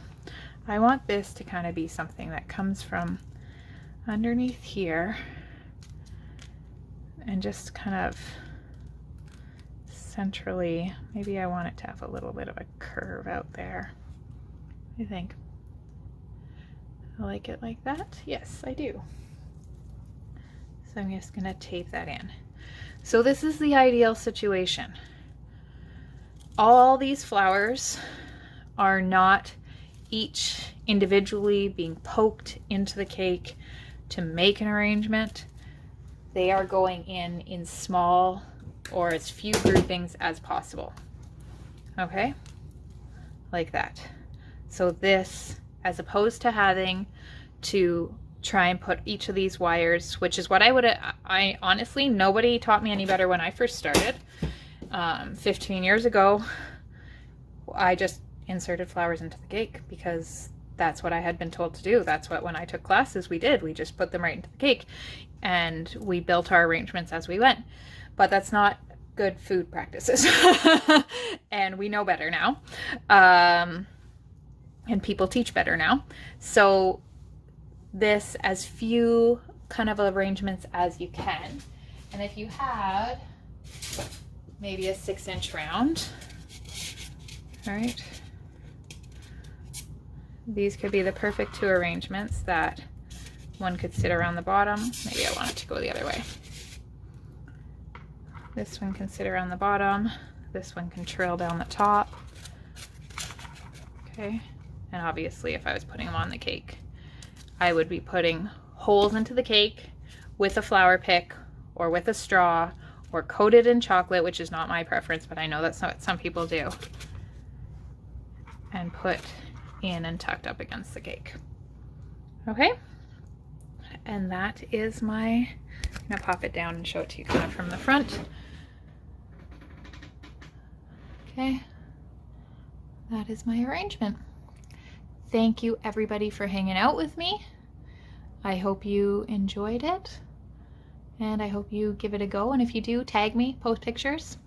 I want this to kind of be something that comes from underneath here and just kind of centrally. Maybe I want it to have a little bit of a curve out there. I think I like it like that. Yes, I do. So I'm just gonna tape that in. So this is the ideal situation. All these flowers are not each individually being poked into the cake to make an arrangement. They are going in small or as few groupings as possible. Okay? Like that. So this, as opposed to having to try and put each of these wires, which is what I honestly, nobody taught me any better when I first started. 15 years ago, I just inserted flowers into the cake because that's what I had been told to do. That's what, when I took classes, we did. We just put them right into the cake and we built our arrangements as we went. But that's not good food practices. And we know better now. And people teach better now. So this, as few kind of arrangements as you can. And if you had maybe a 6-inch round, all right, these could be the perfect 2 arrangements that one could sit around the bottom. Maybe I want it to go the other way. This one can sit around the bottom. This one can trail down the top. Okay. And obviously if I was putting them on the cake, I would be putting holes into the cake with a flower pick or with a straw or coated in chocolate, which is not my preference, but I know that's what some people do, and put in and tucked up against the cake. Okay, and that is my, I'm gonna pop it down and show it to you kind of from the front. Okay, that is my arrangement. Thank you everybody for hanging out with me. I hope you enjoyed it, and I hope you give it a go, and if you do, tag me, post pictures.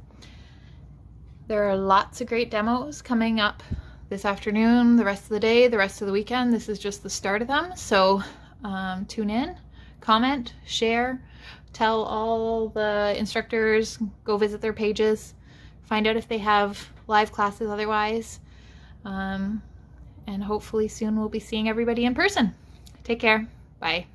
There are lots of great demos coming up this afternoon, the rest of the day, the rest of the weekend. This is just the start of them. So tune in, comment, share, tell all the instructors, go visit their pages, find out if they have live classes otherwise. And hopefully soon we'll be seeing everybody in person. Take care. Bye.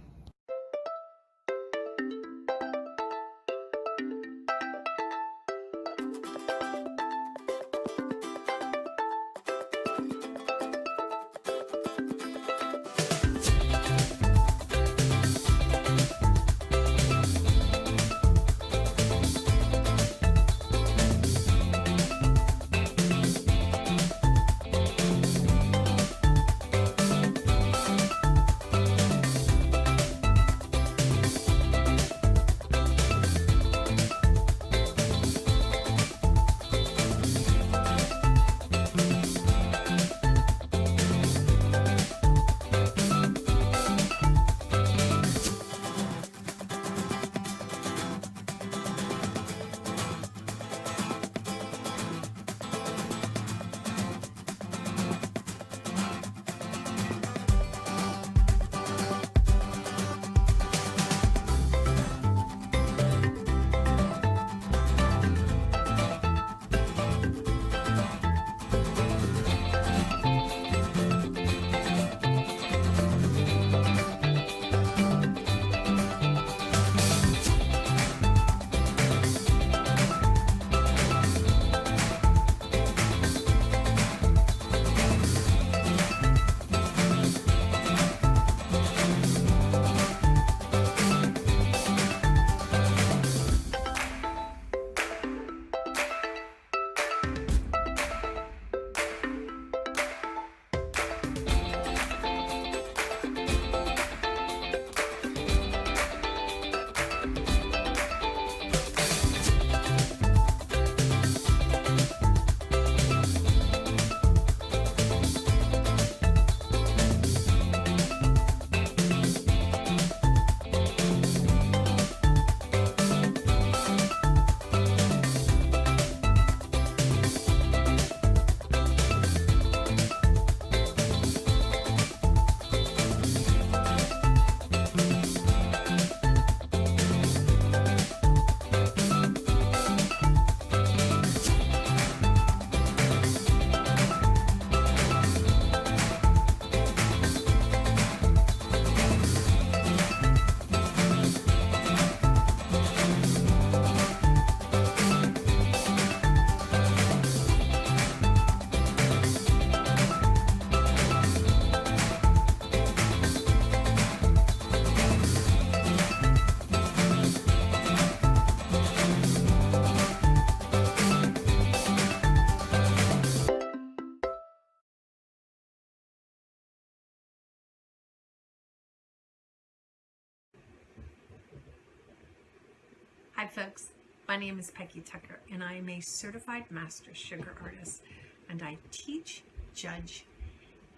Hi folks, my name is Peggy Tucker and I am a certified master sugar artist, and I teach, judge,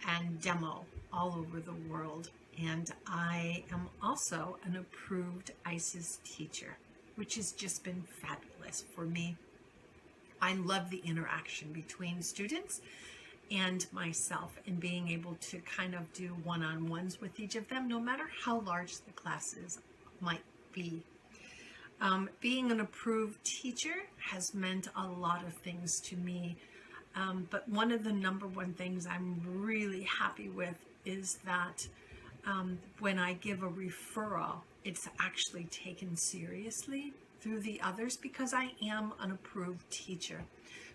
and demo all over the world, and I am also an approved OSSAS teacher, which has just been fabulous for me. I love the interaction between students and myself and being able to kind of do one-on-ones with each of them, no matter how large the classes might be. Being an approved teacher has meant a lot of things to me, but one of the number one things I'm really happy with is that when I give a referral, it's actually taken seriously through the others because I am an approved teacher.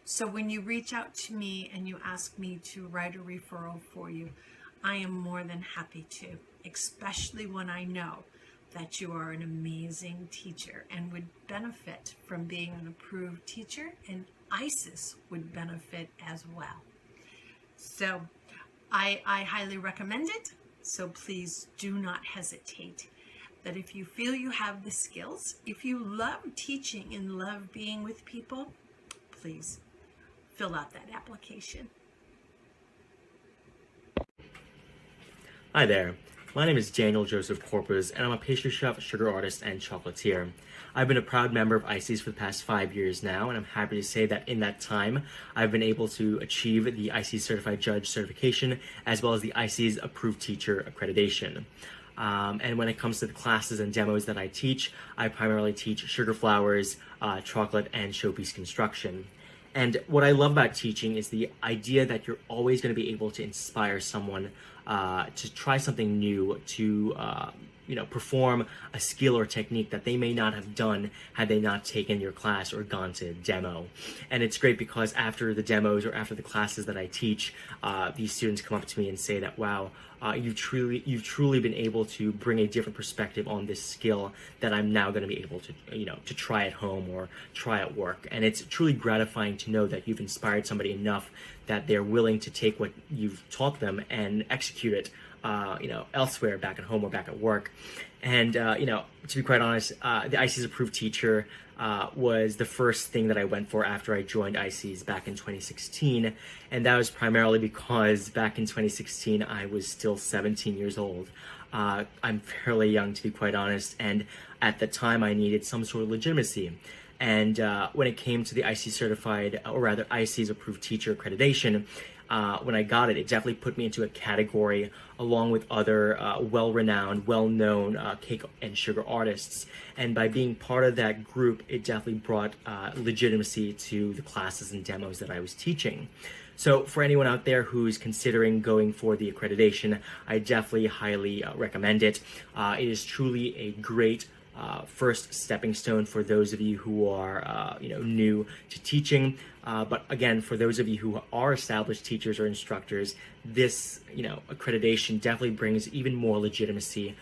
So when you reach out to me and you ask me to write a referral for you, I am more than happy to, especially when I know that you are an amazing teacher and would benefit from being an approved teacher, and OSSAS would benefit as well. So I highly recommend it. So please do not hesitate. That if you feel you have the skills, if you love teaching and love being with people, please fill out that application. Hi there, My name is Daniel Joseph Corpus, and I'm a pastry chef, sugar artist, and chocolatier. I've been a proud member of ICES for the past 5 years now, and I'm happy to say that in that time, I've been able to achieve the ICES Certified Judge certification, as well as the ICES Approved Teacher accreditation. And when it comes to the classes and demos that I teach, I primarily teach sugar flowers, chocolate, and showpiece construction. And what I love about teaching is the idea that you're always going to be able to inspire someone to try something new, to perform a skill or technique that they may not have done had they not taken your class or gone to demo. And it's great because after the demos or after the classes that I teach, these students come up to me and say that, wow, you've truly been able to bring a different perspective on this skill that I'm now going to be able to, to try at home or try at work. And it's truly gratifying to know that you've inspired somebody enough that they're willing to take what you've taught them and execute it, elsewhere, back at home or back at work. And, to be quite honest, the ICES Approved Teacher was the first thing that I went for after I joined ICES back in 2016. And that was primarily because back in 2016, I was still 17 years old. I'm fairly young, to be quite honest. And at the time, I needed some sort of legitimacy. And when it came to the ICES Certified, or rather ICES Approved Teacher accreditation, when I got it, it definitely put me into a category along with other well-renowned, well-known cake and sugar artists. And by being part of that group, it definitely brought legitimacy to the classes and demos that I was teaching. So for anyone out there who's considering going for the accreditation, I definitely highly recommend it. It is truly a great first stepping stone for those of you who are new to teaching, but again, for those of you who are established teachers or instructors, this accreditation definitely brings even more legitimacy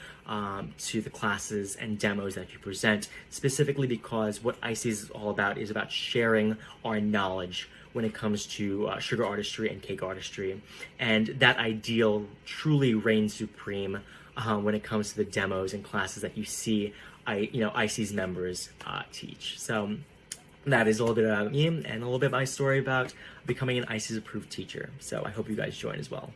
to the classes and demos that you present, specifically because what ICES is all about is about sharing our knowledge when it comes to sugar artistry and cake artistry, and that ideal truly reigns supreme when it comes to the demos and classes that you see ICES members teach. So that is a little bit about me and a little bit of my story about becoming an ICES Approved Teacher. So I hope you guys join as well.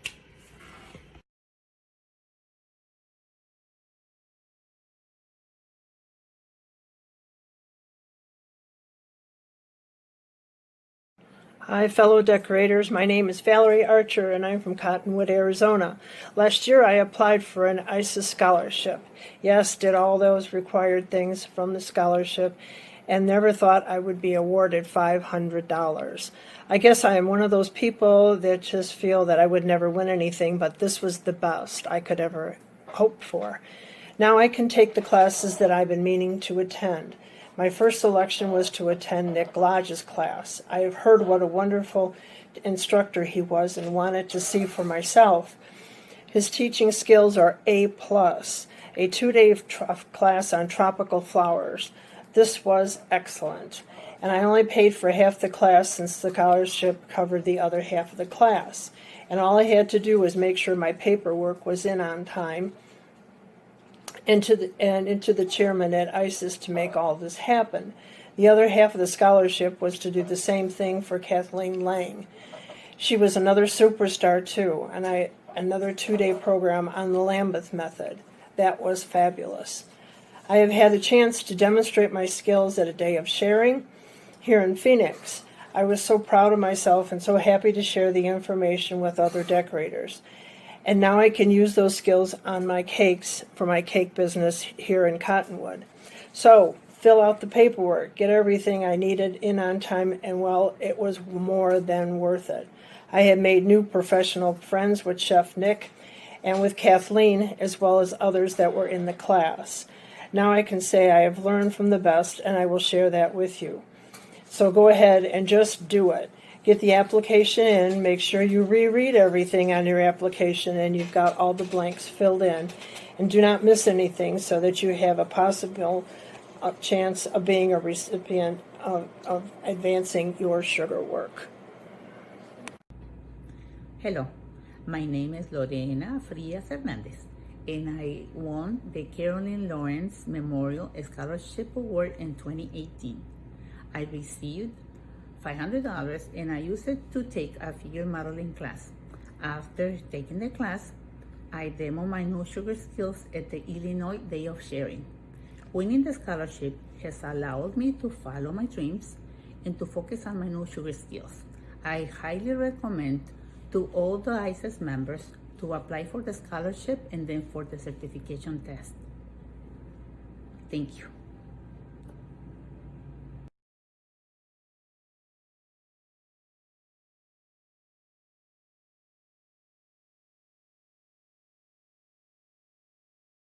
Hi, fellow decorators. My name is Valerie Archer, and I'm from Cottonwood, Arizona. Last year, I applied for an ICES scholarship. Yes, did all those required things from the scholarship, and never thought I would be awarded $500. I guess I am one of those people that just feel that I would never win anything, but this was the best I could ever hope for. Now I can take the classes that I've been meaning to attend. My first selection was to attend Nick Lodge's class. I have heard what a wonderful instructor he was and wanted to see for myself. His teaching skills are A+. A 2-day class on tropical flowers. This was excellent. And I only paid for half the class since the scholarship covered the other half of the class. And all I had to do was make sure my paperwork was in on time into the chairman at ICES to make all this happen. The other half of the scholarship was to do the same thing for Kathleen Lang. She was another superstar too, and another 2-day program on the Lambeth method. That was fabulous. I have had a chance to demonstrate my skills at a day of sharing here in Phoenix. I was so proud of myself and so happy to share the information with other decorators. And now I can use those skills on my cakes for my cake business here in Cottonwood. So, fill out the paperwork, get everything I needed in on time, and well, it was more than worth it. I had made new professional friends with Chef Nick and with Kathleen, as well as others that were in the class. Now I can say I have learned from the best, and I will share that with you. So go ahead and just do it. Get the application in, make sure you reread everything on your application and you've got all the blanks filled in. And do not miss anything so that you have a possible chance of being a recipient of advancing your sugar work. Hello, my name is Lorena Frias Hernandez, and I won the Carolyn Lawrence Memorial Scholarship Award in 2018. I received $500 and I used it to take a figure modeling class. After taking the class, I demo my no sugar skills at the Illinois Day of Sharing. Winning the scholarship has allowed me to follow my dreams and to focus on my no sugar skills. I highly recommend to all the OSSAS members to apply for the scholarship and then for the certification test. Thank you.